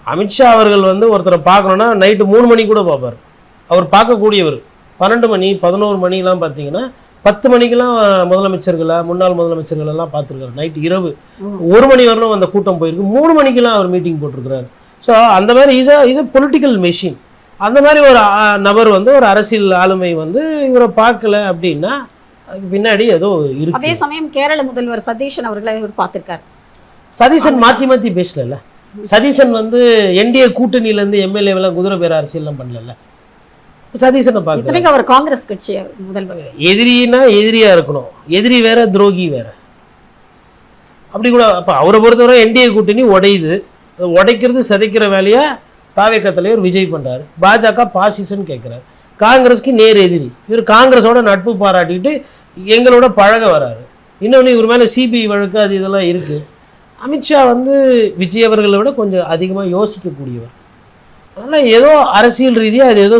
அமித்ஷா அவர்கள் வந்து ஒருத்தரை பார்க்கணும்னா நைட்டு 3 மணி கூட பார்ப்பார். அவர் பார்க்கக்கூடியவர் 12 மணி 11 மணிலாம் பார்த்தீங்கன்னா 10 மணிக்கெல்லாம் முதலமைச்சர்களை, முன்னாள் முதலமைச்சர்கள் எல்லாம் பார்த்துருக்காரு. நைட்டு இரவு 1 மணி வரலும் அந்த கூட்டம் போயிருக்கு. 3 மணிக்கெல்லாம் அவர் மீட்டிங் போட்டிருக்கிறாரு. ஸோ அந்த மாதிரி இஸ் அ பொலிட்டிக்கல் மெஷின். அந்த மாதிரி ஒரு நபர் வந்து ஒரு அரசியல் ஆளுமை வந்து இவரை பார்க்கல அப்படின்னா அதுக்கு பின்னாடி ஏதோ இருக்கு. அதே சமயம் கேரள முதல்வர் சதீஷன் அவர்களை இவர் பார்த்திருக்காரு. சதீஷன் மாற்றி பேசல. சதீஷன் வந்து என்டிஏ கூட்டணியிலேருந்து எம்எல்ஏவெல்லாம் குதிரை பேர அரசியல்லாம் பண்ணல. சதீஷனை பார்க்க அவர் காங்கிரஸ் கட்சி முதல்வர். எதிரினா எதிரியா இருக்கணும், எதிரி வேற துரோகி வேற அப்படி கூட. அப்போ அவரை பொறுத்தவரை என்டிஏ கூட்டணி உடையுது, உடைக்கிறது சிதைக்கிற வேலையா தாவேக தலைவர் விஜய் பண்றாரு. பாஜக பாசிசன் கேட்கிறாரு, காங்கிரஸ்க்கு நேர் எதிரி. இவர் காங்கிரஸோட நட்பு பாராட்டிட்டு எங்களோட பழக வராரு. இன்னொன்று இவர் மேலே சிபிஐ வழக்கு அது இதெல்லாம் இருக்கு. அமித்ஷா வந்து விஜய் அவர்களை விட கொஞ்சம் அதிகமாக யோசிக்கக்கூடியவர். அதனால் ஏதோ அரசியல் ரீதியாக அது ஏதோ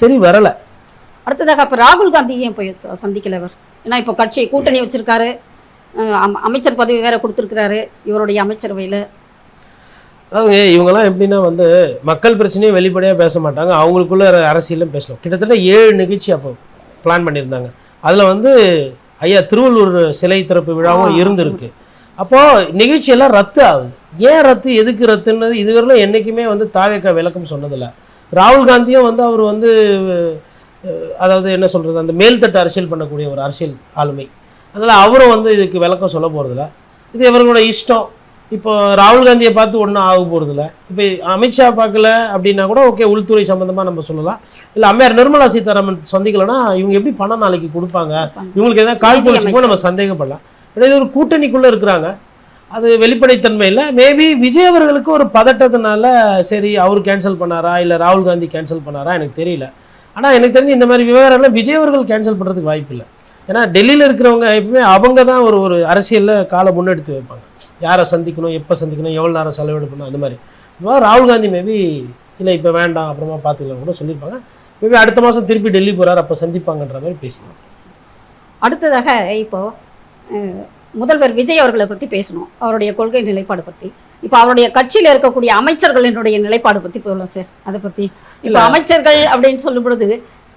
சரி வரலை. அடுத்ததாக இப்போ ராகுல் காந்தி ஏன் போய் சந்திக்கலவர்? ஏன்னா இப்போ கட்சி கூட்டணி வச்சிருக்காரு, அமைச்சர் பதவி வேற கொடுத்துருக்கிறாரு இவருடைய அமைச்சரவையில். அவங்க இவங்கெல்லாம் எப்படின்னா வந்து மக்கள் பிரச்சனையும் வெளிப்படையாக பேச மாட்டாங்க, அவங்களுக்குள்ள அரசியலும் பேசலாம். கிட்டத்தட்ட 7 நிகழ்ச்சி அப்போ பிளான் பண்ணியிருந்தாங்க. அதில் வந்து ஐயா திருவள்ளூர் சிலை திறப்பு விழாவும் இருந்திருக்கு. அப்போது நிகழ்ச்சியெல்லாம் ரத்து ஆகுது. ஏன் ரத்து, எதுக்கு ரத்துன்னு இதுவரையிலும் என்றைக்குமே வந்து தாவேக விளக்கம் சொன்னதில்லை. ராகுல் காந்தியும் வந்து அவர் வந்து அதாவது என்ன சொல்கிறது, அந்த மேல்தட்டு அரசியல் பண்ணக்கூடிய ஒரு அரசியல் ஆளுமை. அதனால் அவரும் வந்து இதுக்கு விளக்கம் சொல்ல போகிறதில்ல. இது இவர்களோட இஷ்டம். இப்போ ராகுல் காந்தியை பார்த்து ஒன்றும் ஆக போகிறதில்ல. இப்போ அமித்ஷா பார்க்கல அப்படின்னா கூட ஓகே, உள்துறை சம்மந்தமாக நம்ம சொல்லலாம். இல்லை அம்மையார் நிர்மலா சீதாராமன் சந்திக்கலன்னா இவங்க எப்படி பணம் நாளைக்கு கொடுப்பாங்க, இவங்களுக்கு எதாவது கால் பிடிச்சிக்கோ நம்ம சந்தேகப்படலாம். இது ஒரு கூட்டணிக்குள்ளே இருக்கிறாங்க, அது வெளிப்படைத்தன்மை இல்லை. மேபி விஜய் அவர்களுக்கு ஒரு பதட்டத்தினால சரி அவர் கேன்சல் பண்ணாரா இல்லை ராகுல் காந்தி கேன்சல் பண்ணாரா எனக்கு தெரியல. ஆனால் எனக்கு தெரிஞ்சு இந்த மாதிரி விவகாரம்லாம் விஜய் அவர்கள் கேன்சல் பண்ணுறதுக்கு வாய்ப்பு இல்லை. ஏன்னா டெல்லியில் இருக்கிறவங்க எப்பவுமே அவங்க தான் ஒரு அரசியலில் காலை முன்னெடுத்து வைப்பாங்க, யாரை சந்திக்கணும், எப்போ சந்திக்கணும், எவ்வளோ நேரம் செலவிடு பண்ணணும், அந்த மாதிரி. ராகுல் காந்தி மேபி இல்லை இப்போ வேண்டாம் அப்புறமா பார்த்துக்கலாம் கூட சொல்லியிருப்பாங்க. மேபி அடுத்த மாதம் திருப்பி டெல்லி போகிறார், அப்போ சந்திப்பாங்கன்ற மாதிரி பேசணும். அடுத்ததாக இப்போது முதல்வர் விஜய் அவர்களை பற்றி பேசணும், அவருடைய கொள்கை நிலைப்பாடு பற்றி. இப்போ அவருடைய கட்சியில் இருக்கக்கூடிய அமைச்சர்களினுடைய நிலைப்பாடு பற்றி போகலாம் சார். அதை பற்றி இப்போ அமைச்சர்கள் அப்படின்னு சொல்லும் பொழுது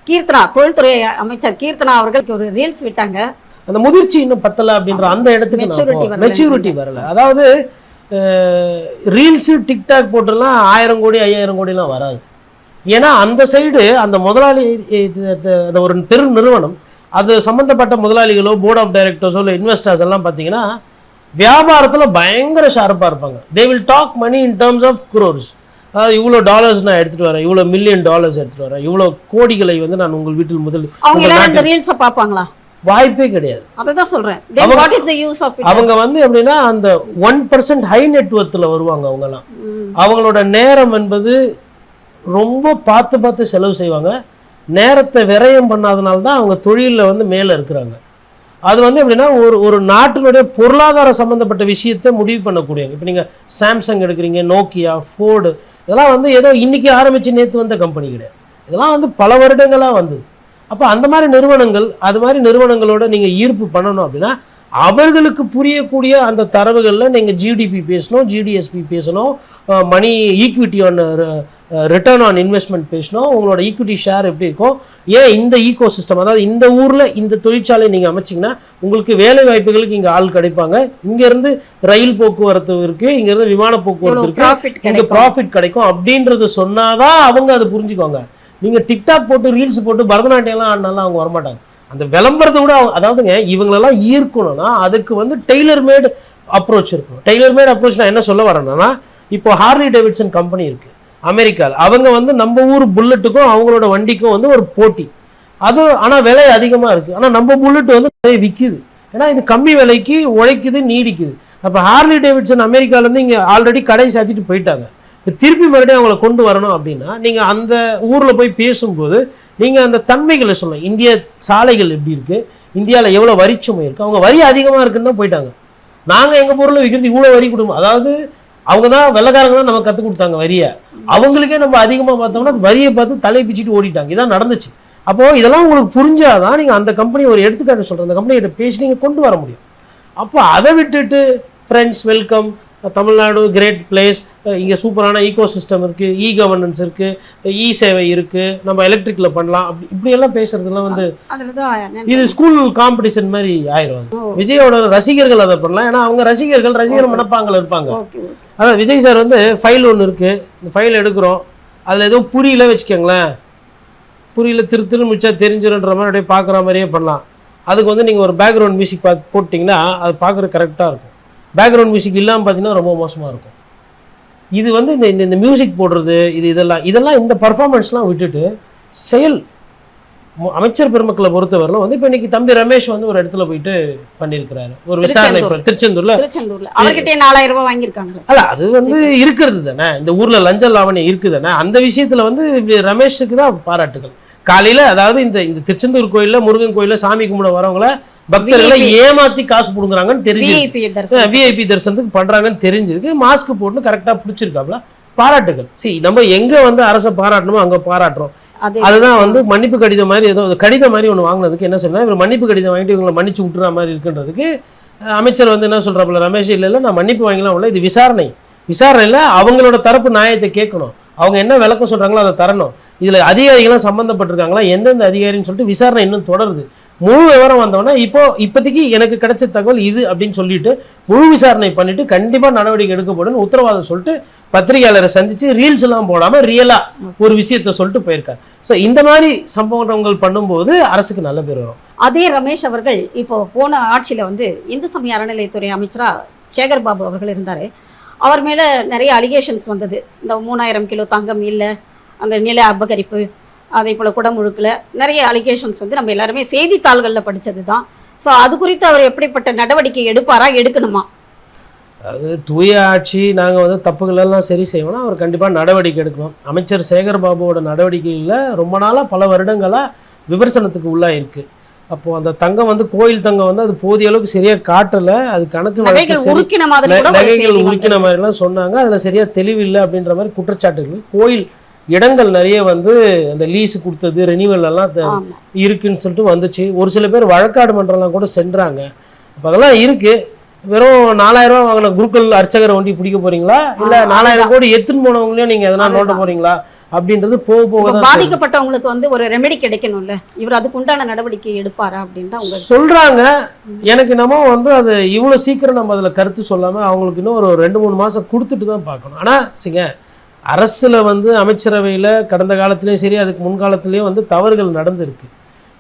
கீர்த்தனா, தொழில்துறை அமைச்சர் கீர்த்தனா அவர்களுக்கு ஒரு ரீல்ஸ் விட்டாங்க. அந்த முதிர்ச்சி இன்னும் பத்தலை அப்படின்ற அந்த இடத்துக்கு மெச்சூரிட்டி வரல. அதாவது ரீல்ஸு டிக்டாக் போட்டுலாம் 1000 கோடி 5000 கோடிலாம் வராது. ஏன்னா அந்த சைடு அந்த முதலாளி அந்த ஒரு பெரும் நிறுவனம், அது சம்மந்தப்பட்ட முதலாளிகளோ போர்ட் ஆஃப் டைரக்டர்ஸோ இல்லை இன்வெஸ்டர்ஸ் எல்லாம் பார்த்தீங்கன்னா வியாபாரத்தில் பயங்கர ஷார்ப்பாக இருப்பாங்க. They will talk money in terms of crores. அதாவது இவ்வளோ டாலர்ஸ் நான் எடுத்துகிட்டு வரேன், இவ்வளோ மில்லியன் டாலர்ஸ் எடுத்துகிட்டு வரேன், இவ்வளோ கோடிகளை வந்து நான் உங்கள் வீட்டில் ரீல்ஸை பார்ப்பாங்களா? வாய்ப்பே கிடையாது. அதான் சொல்கிறேன். அவங்க வந்து எப்படின்னா அந்த 1% ஹை நெட்வொர்த்தில் வருவாங்க. அவங்கெல்லாம் அவங்களோட நேரம் என்பது ரொம்ப பார்த்து செலவு செய்வாங்க. நேரத்தை விரயம் பண்ணாதனால தான் அவங்க தொழிலில் வந்து மேலே இருக்கிறாங்க. அது வந்து எப்படின்னா ஒரு நாட்டினுடைய பொருளாதார சம்பந்தப்பட்ட விஷயத்தை முடிவு பண்ணக்கூடியவங்க. இப்போ நீங்கள் சாம்சங் எடுக்கிறீங்க, நோக்கியா, ஃபோர்டு, இதெல்லாம் வந்து ஏதோ இன்னைக்கு ஆரம்பித்து நேற்று வந்த கம்பெனி கிடையாது. இதெல்லாம் வந்து பல வருடங்களாக வந்தது. அப்போ அந்த மாதிரி நிறுவனங்கள், அது மாதிரி நிறுவனங்களோட நீங்கள் ஈர்ப்பு பண்ணணும் அப்படின்னா அவர்களுக்கு புரியக்கூடிய அந்த தரவுகளில் நீங்கள் ஜிடிபி பேசணும், ஜிடிஎஸ்பி பேசணும், money equity on return on investment பேசணும், உங்களோட ஈக்விட்டி ஷேர் எப்படி இருக்கும், ஏன் இந்த ஈகோ சிஸ்டம், அதாவது இந்த ஊரில் இந்த தொழிற்சாலை நீங்கள் அமைச்சிங்கன்னா உங்களுக்கு வேலை வாய்ப்புகளுக்கு இங்கே ஆள் கிடைப்பாங்க, இங்கேருந்து ரயில் போக்குவரத்து இருக்குது, இங்கேருந்து விமான போக்குவரத்து இருக்குது, இங்கே ப்ராஃபிட் கிடைக்கும் அப்படின்றது சொன்னாதான் அவங்க அதை புரிஞ்சுக்குவாங்க. நீங்கள் டிக்டாக் போட்டு ரீல்ஸ் போட்டு பரதநாட்டியம்லாம் ஆடினாலும் அவங்க வரமாட்டாங்க. அந்த விளம்பரத்தை விட அதாவதுங்க இவங்களெல்லாம் ஈர்க்கணும்னா அதுக்கு வந்து டெய்லர் மேட் அப்ரோச் இருக்கணும். டெய்லர் மேட் அப்ரோச் நான் என்ன சொல்ல வரேன்னா, இப்போ ஹார்லி டேவிட்சன் கம்பெனி இருக்குது அமெரிக்காவில். அவங்க வந்து நம்ம ஊர் புல்லட்டுக்கும் அவங்களோட வண்டிக்கும் வந்து ஒரு போட்டி. அது ஆனால் விலை அதிகமாக இருக்குது. ஆனால் நம்ம புல்லட் வந்து நிறைய விற்கிது. ஏன்னா இது கம்மி விலைக்கு உழைக்குது, நீடிக்குது. அப்போ ஹார்லி டேவிட்சன் அமெரிக்காவிலேருந்து இங்கே ஆல்ரெடி கடை சாத்திட்டு போயிட்டாங்க. இப்போ திருப்பி மறுபடியும் அவங்கள கொண்டு வரணும் அப்படின்னா நீங்கள் அந்த ஊரில் போய் பேசும்போது நீங்கள் அந்த தன்மைகளை சொல்லணும். இந்திய சாலைகள் எப்படி இருக்குது, இந்தியாவில் எவ்வளோ வரிச்சுமை இருக்குது, அவங்க வரி அதிகமாக இருக்குன்னு தான் போயிட்டாங்க. நாங்கள் எங்கள் பொருளை விற்கிறது இவ்வளோ வரி கொடுப்போம். அதாவது அவங்க தான் வெள்ளக்காரங்க தான் நமக்கு கற்றுக் கொடுத்தாங்க வரியை. அவங்களுக்கே நம்ம அதிகமாக பார்த்தோம்னா அது வரியை பார்த்து தலை பிச்சுட்டு ஓடிட்டாங்க. இதான் நடந்துச்சு. அப்போது இதெல்லாம் உங்களுக்கு புரிஞ்சாதான் நீங்கள் அந்த கம்பெனி ஒரு எடுத்துக்காட்டு சொல்கிறேன், அந்த கம்பெனிகிட்ட பேசி நீங்கள் கொண்டு வர முடியும். அப்போ அதை விட்டுட்டு friends welcome, Tamil Nadu great place, இங்கே சூப்பரான ஈகோ சிஸ்டம் இருக்குது, இ கவர்னன்ஸ் இருக்குது, இ சேவை இருக்குது, நம்ம எலக்ட்ரிக்கில் பண்ணலாம், அப்படி இப்படியெல்லாம் பேசுறதுலாம் வந்து இது ஸ்கூல் காம்படிஷன் மாதிரி ஆயிரும். விஜயோட ரசிகர்கள் அதை பண்ணலாம். ஏன்னா அவங்க ரசிகர் மனப்பாங்கில் இருப்பாங்க. அதான் விஜய் சார் வந்து ஃபைல் ஒன்று இருக்குது, இந்த ஃபைல் எடுக்கிறோம், அதில் எதுவும் புரியல வச்சுக்கோங்களேன், புரியல திரு மிச்சா தெரிஞ்சிருன்ற மாதிரி அப்படியே பார்க்குற மாதிரியே பண்ணலாம். அதுக்கு வந்து நீங்கள் ஒரு பேக்ரவுண்ட் மியூசிக் போட்டிங்கன்னா அது பார்க்குறது கரெக்டாக இருக்கும். பேக்ரவுண்ட் மியூசிக் இல்லாமல் பார்த்தீங்கன்னா ரொம்ப மோசமாக இருக்கும். இது வந்து இந்த மியூசிக் போடுறது இதெல்லாம் இந்த பர்ஃபார்மன்ஸ்லாம் விட்டுட்டு செயல் அமைச்சர் பெருமக்களை பொறுத்தவரையிலும் வந்து இப்போ இன்னைக்கு தம்பி ரமேஷ் வந்து ஒரு இடத்துல போயிட்டு பண்ணியிருக்கிறாரு ஒரு விசாரணை. திருச்செந்தூர்ல அவர்கிட்ட 4000 ரூபாய் வாங்கியிருக்காங்க. அல்ல அது வந்து இருக்கிறது தானே, இந்த ஊர்ல லஞ்ச லாவணி இருக்குது தானே. அந்த விஷயத்துல வந்து ரமேஷுக்கு தான் பாராட்டுகள். காலையில அதாவது இந்த திருச்செந்தூர் கோயில்ல முருகன் கோயில்ல சாமி கும்பிட வரவங்கள பக்தர்களை ஏமாத்தி காசு புடுங்குறாங்கன்னு தெரிஞ்சு விஐபி தரிசனத்துக்கு பண்றாங்கன்னு தெரிஞ்சிருக்கு. மாஸ்க் போட்டு கரெக்டா பிடிச்சிருக்காப்ல, பாராட்டுகள். சரி, நம்ம எங்க வந்து அரசை பாராட்டணுமோ அங்க பாராட்டுறோம். அதுதான் வந்து மன்னிப்பு கடிதம் மாதிரி ஏதோ கடிதம் மாதிரி ஒன்று வாங்கினதுக்கு என்ன சொன்னா, இவர் மன்னிப்பு கடிதம் வாங்கிட்டு இவங்களை மன்னிச்சு விட்டுற மாதிரி இருக்குன்றதுக்கு அமைச்சர் வந்து என்ன சொல்றாப்புல, ரமேஷ் இல்லை நான் மன்னிப்பு வாங்கலாம் உள்ள, இது விசாரணையில் அவங்களோட தரப்பு நியாயத்தை கேட்கணும், அவங்க என்ன விளக்கம் சொல்றாங்களோ அதை தரணும். இதுல அதிகாரிகள்லாம் சம்பந்தப்பட்டிருக்காங்களா, எந்தெந்த அதிகாரின்னு சொல்லிட்டு விசாரணை இன்னும் தொடருது. முழு விவரம் வந்தோன்னா இப்போதைக்கு எனக்கு கிடைச்ச தகவல் இது அப்படின்னு சொல்லிட்டு முழு விசாரணை பண்ணிட்டு கண்டிப்பா நடவடிக்கை எடுக்கப்படும் உத்தரவாதம் சொல்லிட்டு பத்திரிகையாளரை சந்திச்சு ரீல்ஸ் எல்லாம் போடாம ரியலா ஒரு விஷயத்த சொல்லிட்டு போயிருக்காரு. ஸோ இந்த மாதிரி சம்பவங்கள் பண்ணும்போது அரசுக்கு நல்ல பேர் வரும். அதே ரமேஷ் அவர்கள் இப்போ போன ஆட்சியில வந்து இந்து சமய அறநிலையத்துறை அமைச்சரா சேகர் பாபு அவர்கள் இருந்தாரு. அவர் மேல நிறைய அலிகேஷன்ஸ் வந்தது. இந்த 3000 கிலோ தங்கம் இல்லை, அந்த நில அபகரிப்பு, அதே போல் குடமுழுக்கில் நிறைய அலிகேஷன்ஸ் வந்து நம்ம எல்லாருமே செய்தித்தாள்களில் படித்தது தான். ஸோ அது குறித்து அவர் எப்படிப்பட்ட நடவடிக்கை எடுப்பாரா, எடுக்கணுமா? அது தூய ஆட்சி, நாங்கள் வந்து தப்புகளெல்லாம் சரி செய்வோம்னா அவர் கண்டிப்பாக நடவடிக்கை எடுக்கணும். அமைச்சர் சேகர் பாபுவோட நடவடிக்கையில் ரொம்ப நாளாக பல வருடங்களாக விமர்சனத்துக்கு உள்ளாக இருக்குது. அப்போது அந்த தங்கம் வந்து கோயில் தங்கம் வந்து அது போதிய அளவுக்கு சரியாக காட்டலை, அது கணக்கு நகைகள் உருக்கின மாதிரிலாம் சொன்னாங்க, அதில் சரியாக தெளிவில்லை அப்படின்ற மாதிரி குற்றச்சாட்டுகள். கோயில் இடங்கள் நிறைய வந்து அந்த லீஸு கொடுத்தது ரெனிவல் எல்லாம் இருக்குன்னு சொல்லிட்டு வந்துச்சு. ஒரு சில பேர் வழக்காடு மன்றம்லாம் கூட சென்றாங்க. அப்போ அதெல்லாம் இருக்கு. வெறும் 4000 ரூபா வாங்கின குருக்கள் அர்ச்சகரை ஒண்டி பிடிக்க போறீங்களா, இல்ல 4000 கோடி எடுத்துன்னு போனவங்களையும் நீங்க எதனா நோட்ட போறீங்களா அப்படின்றது போக போக பாதிக்கப்பட்டவங்களுக்கு வந்து ஒரு ரெமெடி கிடைக்கணும்ல, இவர் அதுக்கு உண்டான நடவடிக்கை எடுப்பாரா அப்படின்னு தான் சொல்றாங்க. எனக்கு நம்ம வந்து அது இவ்வளவு சீக்கிரம் நம்ம அதுல கருத்து சொல்லாம அவங்களுக்கு இன்னும் ஒரு 2-3 மாசம் கொடுத்துட்டு தான் பார்க்கணும். ஆனா சிங்க அரசுல வந்து அமைச்சரவையில் கடந்த காலத்திலையும் சரி அதுக்கு முன்காலத்திலையும் வந்து தவறுகள் நடந்திருக்கு.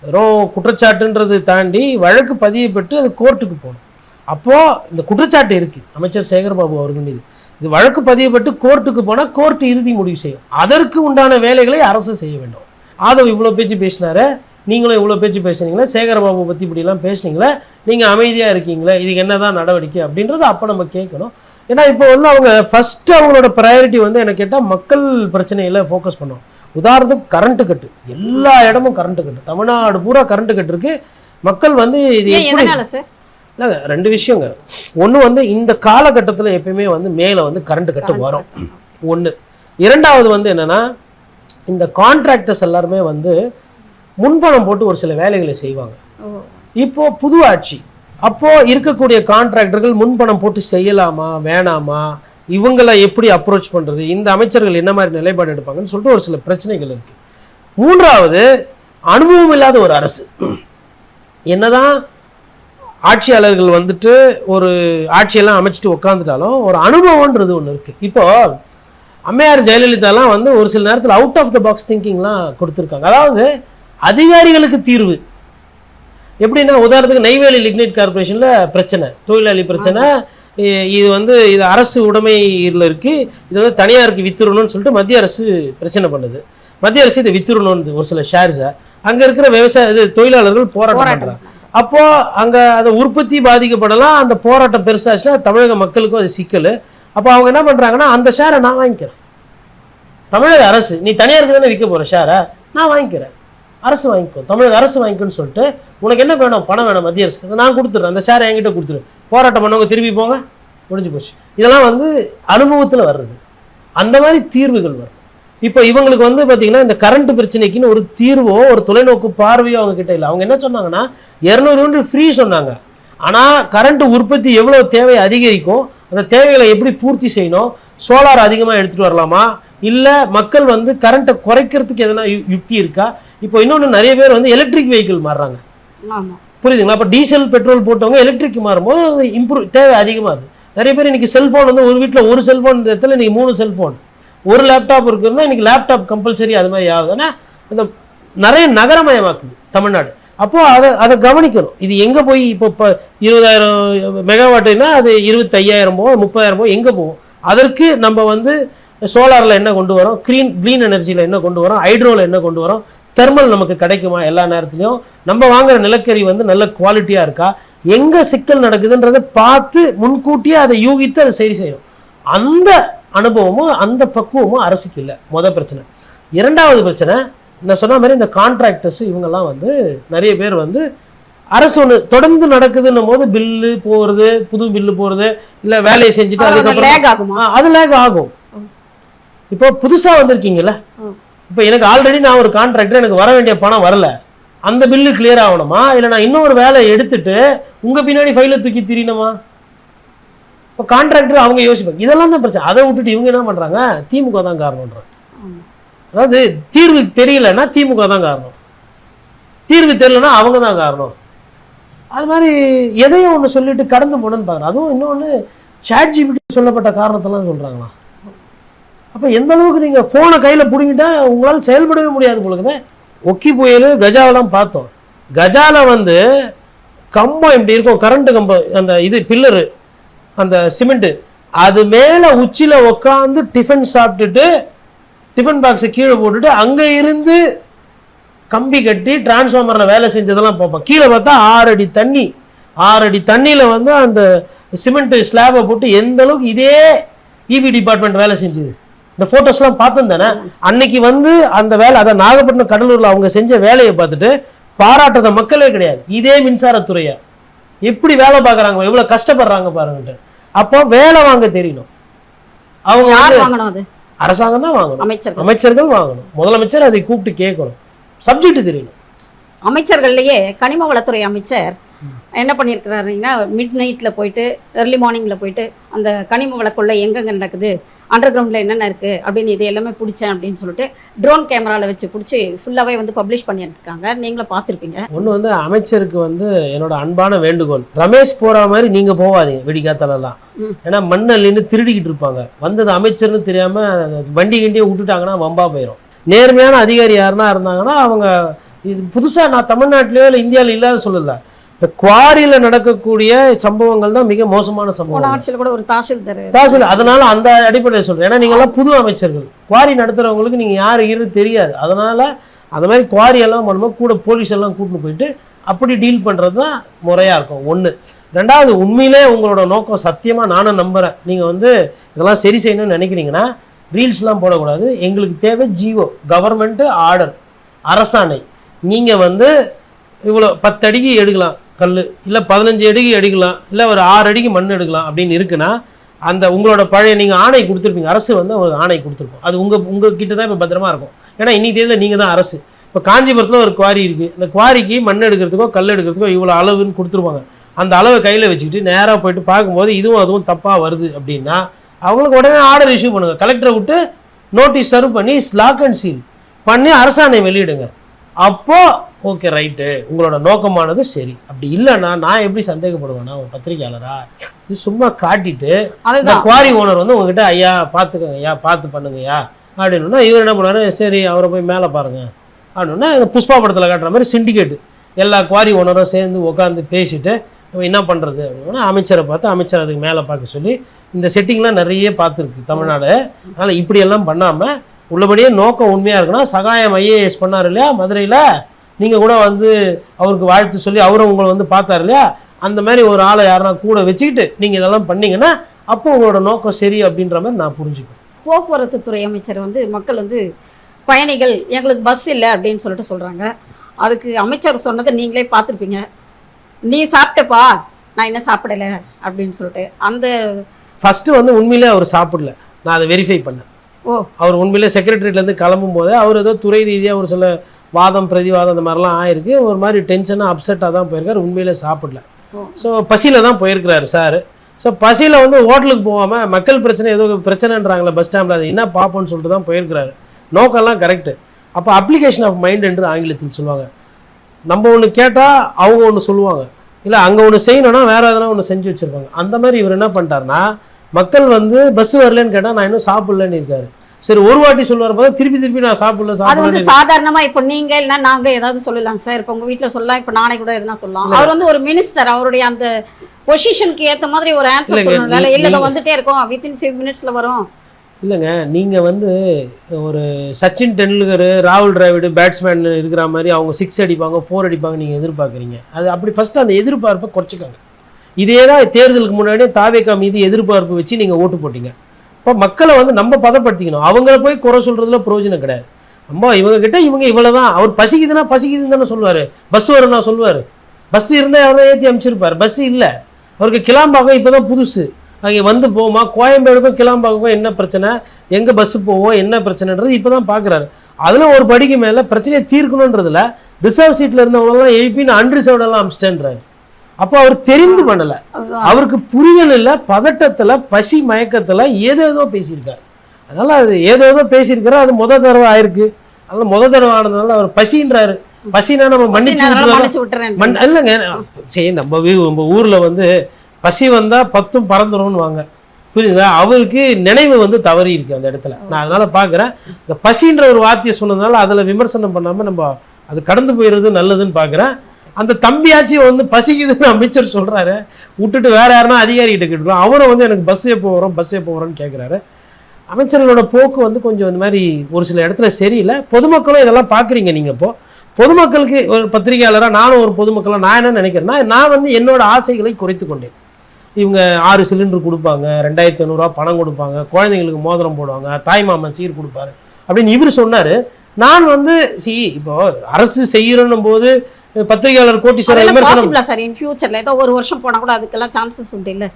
வெறும் குற்றச்சாட்டுன்றது தாண்டி வழக்கு பதியப்பட்டு அது கோர்ட்டுக்கு போகணும். அப்போது இந்த குற்றச்சாட்டு இருக்குது அமைச்சர் சேகர்பாபு அவர்கள் மீது, இது வழக்கு பதியப்பட்டு கோர்ட்டுக்கு போனால் கோர்ட்டு இறுதி முடிவு செய்யும். அதற்கு உண்டான வேலைகளை அரசு செய்ய வேண்டும். ஆதவ் இவ்வளோ பேச்சு பேசினாரு, நீங்களும் இவ்வளோ பேச்சு பேசுனீங்களே, சேகர்பாபு பற்றி இப்படிலாம் பேசுனீங்களே, நீங்கள் அமைதியாக இருக்கீங்களே, இதுக்கு என்ன தான் நடவடிக்கை அப்படின்றது அப்போ நம்ம கேட்கணும். ஏன்னா இப்போ வந்து அவங்க ஃபஸ்ட்டு அவங்களோட ப்ரையாரிட்டி வந்து என்ன கேட்டால் மக்கள் பிரச்சனையில் ஃபோக்கஸ் பண்ணுவோம். உதாரணத்துக்கு கரண்ட்டு கட்டு, எல்லா இடமும் கரண்ட்டு கட்டு, தமிழ்நாடு பூரா கரண்ட்டு கட்டு இருக்குது. மக்கள் வந்து இது எப்படி எதனால சார்? இல்லைங்க, ரெண்டு விஷயங்க. ஒன்று வந்து இந்த காலகட்டத்தில் எப்பயுமே வந்து மேலே வந்து கரண்ட் கட்டு வரும் ஒன்று. இரண்டாவது வந்து என்னன்னா, இந்த கான்ட்ராக்டர்ஸ் எல்லாருமே வந்து முன்பணம் போட்டு ஒரு சில வேலைகளை செய்வாங்க. இப்போ புது ஆட்சி, அப்போ இருக்கக்கூடிய கான்ட்ராக்டர்கள் முன்பணம் போட்டு செய்யலாமா வேணாமா, இவங்களை எப்படி அப்ரோச் பண்றது, இந்த அமைச்சர்கள் என்ன மாதிரி நிலைப்பாடு எடுப்பாங்கன்னு சொல்லிட்டு ஒரு சில பிரச்சனைகள் இருக்கு. மூன்றாவது, அனுபவம் இல்லாத ஒரு அரசு. என்னதான் ஆட்சியாளர்கள் வந்துட்டு ஒரு ஆட்சியெல்லாம் அமைச்சிட்டு உட்காந்துட்டாலும் ஒரு அனுபவம்ன்றது ஒன்று இருக்கு. இப்போ அம்மையார் ஜெயலலிதாலாம் வந்து ஒரு சில நேரத்தில் அவுட் ஆஃப் த பாக்ஸ் திங்கிங்லாம் கொடுத்துருக்காங்க. அதாவது அதிகாரிகளுக்கு தீர்வு எப்படின்னா, உதாரணத்துக்கு நெய்வேலி லிக்னைட் கார்பரேஷன்ல பிரச்சனை, தொழிலாளி பிரச்சனை, இது வந்து இது அரசு உடைமையில் இருக்கு, இது வந்து தனியாருக்கு வித்துறணும்னு சொல்லிட்டு மத்திய அரசு பிரச்சனை பண்ணுது. மத்திய அரசு இதை வித்துறணும்னு ஒரு சில ஷேர்ஸை அங்க இருக்கிற விவசாய தொழிலாளர்கள் போராட்டம் பண்றாங்க. அப்போ அங்க அந்த உற்பத்தி பாதிக்கப்படலாம், அந்த போராட்டம் பெருசாச்சுன்னா தமிழக மக்களுக்கும் அது சிக்கல். அப்போ அவங்க என்ன பண்றாங்கன்னா, அந்த ஷேரை நான் வாங்கிக்கிறேன், தமிழக அரசு நீ தனியாருக்கு தானே விற்க போற ஷேரை, நான் வாங்கிக்கிறேன், அரசு வாங்கிக்கோ, தமிழக அரசு வாங்கிக்கோன்னு சொல்லிட்டு, உனக்கு என்ன வேணும், பணம் வேணும் மத்திய அரசுக்கு, நான் கொடுத்துட்றேன், அந்த ஷேரை என்கிட்ட கொடுத்துரு, போராட்டம் பண்ணவங்க திரும்பி போங்க, முடிஞ்சு போச்சு. இதெல்லாம் வந்து அனுபவத்தில் வர்றது, அந்த மாதிரி தீர்வுகள் வரும். இப்போ இவங்களுக்கு வந்து பார்த்தீங்கன்னா இந்த கரண்ட் பிரச்சனைக்குன்னு ஒரு தீர்வோ ஒரு தொலைநோக்கு பார்வையோ அவங்க கிட்ட இல்லை. அவங்க என்ன சொன்னாங்கன்னா 200 யூனிட் ஃப்ரீ சொன்னாங்க. ஆனால் கரண்ட் உற்பத்தி எவ்வளோ தேவை அதிகரிக்கும், அந்த தேவைகளை எப்படி பூர்த்தி செய்யணும், சோலார் அதிகமாக எடுத்துகிட்டு வரலாமா, இல்லை மக்கள் வந்து கரண்ட்டை குறைக்கிறதுக்கு எதனா யுக்தி இருக்கா. இப்போ இன்னொன்று, நிறைய பேர் வந்து எலக்ட்ரிக் வெஹிக்கிள் மாறுறாங்க, புரியுதுங்களா. அப்போ டீசல் பெட்ரோல் போட்டவங்க எலக்ட்ரிக் மாறும்போது தேவை அதிகமாகுது. நிறைய பேர் இன்னைக்கு செல்ஃபோன் வந்து ஒரு வீட்டில் ஒரு செல்ஃபோன் இடத்துல இன்னைக்கு 3 செல்ஃபோன், ஒரு லேப்டாப் இருக்குன்னா இன்னைக்கு லேப்டாப் கம்பல்சரி, அது மாதிரி ஆகுது. ஆனால் அந்த நிறைய நகரமயமாக்குது தமிழ்நாடு. அப்போ அதை கவனிக்கணும். இது எங்கே போய் இப்போ 20,000 மெகாவாட்டுன்னா அது 25,000 போகும், 30,000 போகும், எங்கே போகும். அதற்கு நம்ம வந்து சோலாரில் என்ன கொண்டு வரோம், க்ளீன் எனர்ஜியில் என்ன கொண்டு வரோம், ஹைட்ரோவில் என்ன கொண்டு வரோம், தெர்மல் நமக்கு கிடைக்குமா எல்லா நேரத்துலையும், நம்ம வாங்குற நிலக்கரி வந்து நல்ல குவாலிட்டியாக இருக்கா, எங்கே சிக்கல் நடக்குதுன்றதை பார்த்து முன்கூட்டியே அதை யூகித்து அதை சரி செய்யணும். அந்த அனுபவமும் அந்த பக்குவமும் அரசுக்கு இல்லை, மொதல் பிரச்சனை. இரண்டாவது பிரச்சனை, நான் சொன்ன மாதிரி இந்த கான்ட்ராக்டர்ஸ் இவங்கெல்லாம் வந்து நிறைய பேர் வந்து அரசு ஒன்று தொடர்ந்து நடக்குதுன்னும் போது பில்லு போகிறது, புது பில்லு போகிறது, இல்லை வேலையை செஞ்சுட்டு அதுக்கப்புறம் அது லேக் ஆகும். இப்போ புதுசாக வந்திருக்கீங்கல்ல, இப்போ எனக்கு ஆல்ரெடி நான் ஒரு கான்ட்ராக்டர், எனக்கு வர வேண்டிய பணம் வரல, அந்த பில்லு கிளியர் ஆகணுமா, இல்லை நான் இன்னொரு வேலையை எடுத்துட்டு உங்கள் பின்னாடி ஃபைலை தூக்கி திரியணுமா. இப்போ கான்ட்ராக்டர் அவங்க யோசிப்பாங்க. இதெல்லாம் தான் பிரச்சனை. அதை விட்டுட்டு இவங்க என்ன பண்ணுறாங்க, திமுக தான் காரணம்ன்றாங்க. அதாவது தீர்வு தெரியலன்னா திமுக தான் காரணம், தீர்வு தெரியலன்னா அவங்க தான் காரணம். அது மாதிரி எதையும் ஒன்று சொல்லிட்டு கடந்து போனேன்னு பார்க்குறேன். அதுவும் இன்னொன்று, ChatGPT சொல்லப்பட்ட காரணத்தெல்லாம் சொல்கிறாங்களா. அப்போ எந்த அளவுக்கு நீங்கள் ஃபோனை கையில் பிடிங்கிட்டா உங்களால் செயல்படவே முடியாது போலுக்குது. ஒக்கி புயல் கஜாவெல்லாம் பார்த்தோம். கஜாவில் வந்து கம்பம் இப்படி இருக்கும், கரண்ட்டு கம்பம், அந்த இது பில்லரு, அந்த சிமெண்ட்டு, அது மேலே உச்சியில் உட்காந்து டிஃபன் சாப்பிட்டுட்டு டிஃபன் பாக்ஸை கீழே போட்டுட்டு அங்கே இருந்து கம்பி கட்டி டிரான்ஸ்ஃபார்மரில் வேலை செஞ்சதெல்லாம் பார்ப்போம். கீழே பார்த்தா 6 அடி தண்ணி, 6 அடி தண்ணியில் வந்து அந்த சிமெண்ட்டு ஸ்லாபை போட்டு எந்த அளவுக்கு இதே இபி டிபார்ட்மெண்ட் வேலை செஞ்சுது. இந்த ஃபோட்டோஸ்லாம் பார்த்தோம் தானே. அன்னைக்கு வந்து அந்த வேலை, அதை நாகப்பட்டினம் கடலூரில் அவங்க செஞ்ச வேலையை பார்த்துட்டு பாராட்டுற மக்களே கிடையாது. இதே மின்சாரத்துறையை எப்படி வேலை பார்க்குறாங்க, எவ்வளோ கஷ்டப்படுறாங்க பாருங்கட்டு. அப்போ வேலை வாங்க தெரியணும். அவங்க வாங்கணும், அரசாங்கம் தான் வாங்கணும், அமைச்சர்கள் வாங்கணும், முதலமைச்சர் அதை கூப்பிட்டு கேட்கணும், சப்ஜெக்ட் தெரியணும். அமைச்சர்கள்லயே கனிம வளத்துறை அமைச்சர் என்ன பண்ணியிருக்கிறாருன்னா, மிட் நைட்டில் போயிட்டு ஏர்லி மார்னிங்கில் போயிட்டு அந்த கனிம வளக்குள்ள எங்கெங்கே நடக்குது, அண்டர் கிரவுண்டில் என்னென்ன இருக்குது அப்படின்னு இது எல்லாமே பிடிச்சேன் அப்படின்னு சொல்லிட்டு ட்ரோன் கேமராவில் வச்சு பிடிச்சி ஃபுல்லாகவே வந்து பப்ளிஷ் பண்ணியிருக்காங்க. நீங்களும் பார்த்துருப்பீங்க. ஒன்று வந்து அமைச்சருக்கு வந்து என்னோட அன்பான வேண்டுகோள், ரமேஷ் போகிற மாதிரி நீங்கள் போகாதீங்க விடிகாத்தாலெல்லாம். ஏன்னா மண்ணல்லின்னு திருடிக்கிட்டு இருப்பாங்க. வந்தது அமைச்சர்னு தெரியாமல் வண்டி கிண்டியை விட்டுட்டாங்கன்னா வம்பா போயிடும். நேர்மையான அதிகாரி யாருன்னா இருந்தாங்கன்னா அவங்க, இது புதுசாக நான் தமிழ்நாட்டிலேயோ இல்லை இந்தியாவில் இல்லாத சொல்லலை, இந்த குவாரியில நடக்கக்கூடிய சம்பவங்கள் தான் மிக மோசமான சம்பவம். கூட ஒரு தாசில், அதனால அந்த அடிப்படையில் சொல்றேன். ஏன்னா நீங்க எல்லாம் புது அமைச்சர்கள், குவாரி நடத்துறவங்களுக்கு நீங்க யாரு இருந்து தெரியாது. அதனால அந்த மாதிரி குவாரி எல்லாம் பண்ணும்போது கூட போலீஸ் எல்லாம் கூட்டிட்டு போயிட்டு அப்படி டீல் பண்றது தான் முறையா இருக்கும். ஒண்ணு. ரெண்டாவது, உண்மையிலே உங்களோட நோக்கம் சத்தியமா நானும் நம்புறேன், நீங்க வந்து இதெல்லாம் சரி செய்யணும்னு நினைக்கிறீங்கன்னா ரீல்ஸ்லாம் போடக்கூடாது. எங்களுக்கு தேவை ஜிஓ, கவர்மெண்ட் ஆர்டர், அரசாணை. நீங்க வந்து இவ்வளோ 10 அடிக்கு எடுக்கலாம் கல், இல்லை 15 அடிக்கு எடுக்கலாம், இல்லை ஒரு 6 அடிக்கு மண் எடுக்கலாம் அப்படின்னு இருக்குன்னா அந்த உங்களோட பழைய நீங்கள் ஆணை கொடுத்துருப்பீங்க, அரசு வந்து உங்களுக்கு ஆணை கொடுத்துருக்கும். அது உங்ககிட்ட தான் இப்போ பத்திரமா இருக்கும். ஏன்னா இன்னைக்கு தேதியில் நீங்கள் தான் அரசு. இப்போ காஞ்சிபுரத்தில் ஒரு குவாரி இருக்குது, இந்த குவாரிக்கு மண் எடுக்கிறதுக்கோ கல் எடுக்கிறதுக்கோ இவ்வளோ அளவுன்னு கொடுத்துருவாங்க. அந்த அளவை கையில் வச்சுக்கிட்டு நேராக போயிட்டு பார்க்கும்போது இதுவும் அதுவும் தப்பாக வருது அப்படின்னா அவங்களுக்கு உடனே ஆர்டர் இஷ்யூ பண்ணுங்க, கலெக்டரை விட்டு நோட்டீஸ் சர்வ் பண்ணி லாக் அண்ட் சீல் பண்ணி அரசாணை வெளியிடுங்க. அப்போ ஓகே ரைட்டு, உங்களோட நோக்கமானது சரி. அப்படி இல்லைன்னா நான் எப்படி சந்தேகப்படுவேன்னா ஒரு பத்திரிகையாளரா இது சும்மா காட்டிட்டு இந்த குவாரி ஓனர் வந்து உங்ககிட்ட ஐயா பார்த்துக்கோங்க ஐயா பார்த்து பண்ணுங்கய்யா அப்படின்னா இவர் என்ன பண்ணுவாரு, சரி அவரை போய் மேலே பாருங்க அப்படின்னா இந்த புஷ்பா படத்தில் காட்டுற மாதிரி சிண்டிகேட்டு எல்லா குவாரி ஓனரும் சேர்ந்து உட்காந்து பேசிட்டு என்ன பண்ணுறது அப்படின்னா அமைச்சரை பார்த்து அமைச்சர் அதுக்கு மேலே பார்க்க சொல்லி இந்த செட்டிங்லாம் நிறைய பார்த்துருக்கு தமிழ்நாடு. அதனால் இப்படியெல்லாம் பண்ணாமல் உள்ளபடியே நோக்கம் உண்மையாக இருக்குன்னா சகாயம் ஐஏஎஸ் பண்ணார் இல்லையா மதுரையில், நீங்கள் கூட வந்து அவருக்கு வாழ்த்து சொல்லி அவரும் உங்களை வந்து பார்த்தாரு இல்லையா, அந்த மாதிரி ஒரு ஆளை யாருன்னா கூட வச்சுக்கிட்டு நீங்கள் இதெல்லாம் பண்ணீங்கன்னா அப்போ உங்களோட நோக்கம் சரி அப்படின்ற மாதிரி நான் புரிஞ்சுக்குவேன். போக்குவரத்து துறை அமைச்சர் வந்து மக்கள் வந்து பயணிகள் எங்களுக்கு பஸ் இல்லை அப்படின்னு சொல்லிட்டு சொல்கிறாங்க. அதுக்கு அமைச்சர் சொன்னதை நீங்களே பார்த்துருப்பீங்க, நீ சாப்பிட்டப்பா நான் என்ன சாப்பிடலை அப்படின்னு சொல்லிட்டு. அந்த ஃபஸ்ட்டு வந்து உண்மையிலே அவர் சாப்பிடல, நான் அதை வெரிஃபை பண்ணேன். அவர் உண்மையிலே செக்ரட்டரியேட்லேருந்து கிளம்பும் போது அவர் ஏதோ துறை ரீதியாக ஒரு சில வாதம் பிரதிவாதம் அந்த மாதிரிலாம் ஆயிருக்கு, ஒரு மாதிரி டென்ஷனாக அப்செட்டாக தான் போயிருக்காரு, உண்மையிலே சாப்பிடல. ஸோ பசியில் தான் போயிருக்கிறாரு சார். ஸோ பசியில் வந்து ஹோட்டலுக்கு போகாமல் மக்கள் பிரச்சனை ஏதோ பிரச்சனைன்றாங்களே பஸ் ஸ்டாண்டில், அது என்ன பார்ப்போன்னு சொல்லிட்டு தான் போயிருக்கிறாரு. நோக்கம்லாம் கரெக்டு. அப்போ அப்ளிகேஷன் ஆஃப் மைண்ட் என்று ஆங்கிலத்தில் சொல்லுவாங்க. நம்ம ஒன்று கேட்டால் அவங்க ஒன்று சொல்லுவாங்க, இல்லை அங்கே ஒன்று செய்யணும்னா வேறு எதனா ஒன்று செஞ்சு வச்சுருப்பாங்க. அந்த மாதிரி இவர் என்ன பண்ணிட்டாருன்னா மக்கள் வந்து பஸ் வரலன்னு கேட்டால் நான் இன்னும் சாப்பிடலன்னு இருக்காரு. சரி ஒரு வாட்டி சொல்லுவார் போது திருப்பி நான் சாப்பிடல. சாதாரணமா இப்போ நீங்க இல்லைன்னா நாங்க ஏதாவது சொல்லலாம் சார், இப்போ உங்க வீட்டில் சொல்லலாம், இப்போ நானே கூட எதுனா சொல்லலாம். அவர் வந்து ஒரு மினிஸ்டர், அவருடைய அந்த பொசிஷனுக்கு ஏற்ற மாதிரி ஒரு ஆன்சர் சொல்லணும். இல்லை வந்துட்டே இருக்கோம் வித்தின் 5 மினிட்ஸ்ல வரும். இல்லைங்க, நீங்கள் வந்து ஒரு சச்சின் டெண்டுல்கர் ராகுல் டிராவிடு பேட்ஸ்மேன் இருக்கிற மாதிரி அவங்க 6 அடிப்பாங்க 4 அடிப்பாங்க நீங்கள் எதிர்பார்க்குறீங்க. அது அப்படி ஃபஸ்ட்டு அந்த எதிர்பார்ப்பை குறைச்சிக்கோங்க. இதே தான் தேர்தலுக்கு முன்னாடியே தாவேகா மீது எதிர்பார்ப்பு வச்சு நீங்கள் ஓட்டு போட்டீங்க. இப்போ மக்களை வந்து நம்ம பதப்படுத்திக்கணும், அவங்கள போய் குறை சொல்கிறதுல பிரயோஜனம் கிடையாது. நம்ம இவங்ககிட்ட இவங்க இவ்வளோ தான், அவர் பசிக்குதுன்னு தானே சொல்லுவார், பஸ் வரும்னா சொல்லுவார். பஸ் இருந்தால் அவர் தான் ஏற்றி அமைச்சிருப்பார். பஸ் இல்லை, அவருக்கு கிளாம்பாக்கம் இப்போ தான் புதுசு, அங்கே வந்து போவோமா, கோயம்பேடுக்கும் கிளாம்பாக்கம் என்ன பிரச்சனை, எங்கே பஸ்ஸு போவோம் என்ன பிரச்சனைன்றது இப்போ தான் பார்க்குறாரு. அதில் ஒரு படிக்கு மேலே பிரச்சனையை தீர்க்கணுன்றதுல ரிசர்வ் சீட்டில் இருந்தவங்களெல்லாம் எழுப்பி நான் அன்ரிசர்வ்டெல்லாம் அமிச்சிட்டேன்றாரு. அப்போ அவர் தெரிந்து பண்ணலை, அவருக்கு புரிதல் இல்லை, பதட்டத்தில் பசி மயக்கத்தில் ஏதோ பேசியிருக்காரு. அதனால் அது ஏதோ பேசியிருக்காரு, அது தடவை ஆயிருக்கு. அதனால் தடவை ஆனதுனால அவர் பசின்றாரு. பசினா நம்ம மன்னிச்சு விட்டுறேன் இல்லைங்க. சரி நம்ம ஊரில் வந்து பசி வந்தால் 10 பறந்துடும்னு வாங்க, புரியுதுங்களா? அவருக்கு நினைவு வந்து தவறி இருக்கு அந்த இடத்துல. நான் அதனால பார்க்குறேன் இந்த பசின்ற ஒரு வார்த்தையை சொன்னதுனால அதில் விமர்சனம் பண்ணாமல் நம்ம அது கடந்து போயிடுறது நல்லதுன்னு பார்க்குறேன். அந்த தம்பியாச்சும் வந்து பசிக்குதுன்னு அமைச்சர் சொல்கிறாரு, விட்டுட்டு வேற யாருன்னா அதிகாரிகிட்ட கேட்டுக்கலாம். அவரும் வந்து எனக்கு பஸ் எப்போ வரோன்னு கேட்குறாரு. அமைச்சர்களோட போக்கு வந்து கொஞ்சம் இந்த மாதிரி ஒரு சில இடத்துல சரியில்லை. பொதுமக்களும் இதெல்லாம் பார்க்குறீங்க. நீங்கள் இப்போ பொதுமக்களுக்கு ஒரு பத்திரிகையாளராக நானும் ஒரு பொதுமக்களாக நான் என்ன நினைக்கிறேன்னா, நான் வந்து என்னோட ஆசைகளை குறைத்து கொண்டேன். இவங்க 6 சிலிண்டர் கொடுப்பாங்க, 2500 ரூபா பணம் கொடுப்பாங்க, குழந்தைங்களுக்கு மோதிரம் போடுவாங்க, தாய்மாமன் சீர் கொடுப்பாரு அப்படின்னு இவர் சொன்னார். நான் வந்து இப்போ அரசு செய்யணும் போது பத்திரிகையாளர் கோட்டீஸ்வரர் சார் இன் ஃபியூச்சர்ல ஏதோ ஒரு வருஷம் போனா கூட அதுக்கெல்லாம் சான்சஸ் உண்டு இல்ல?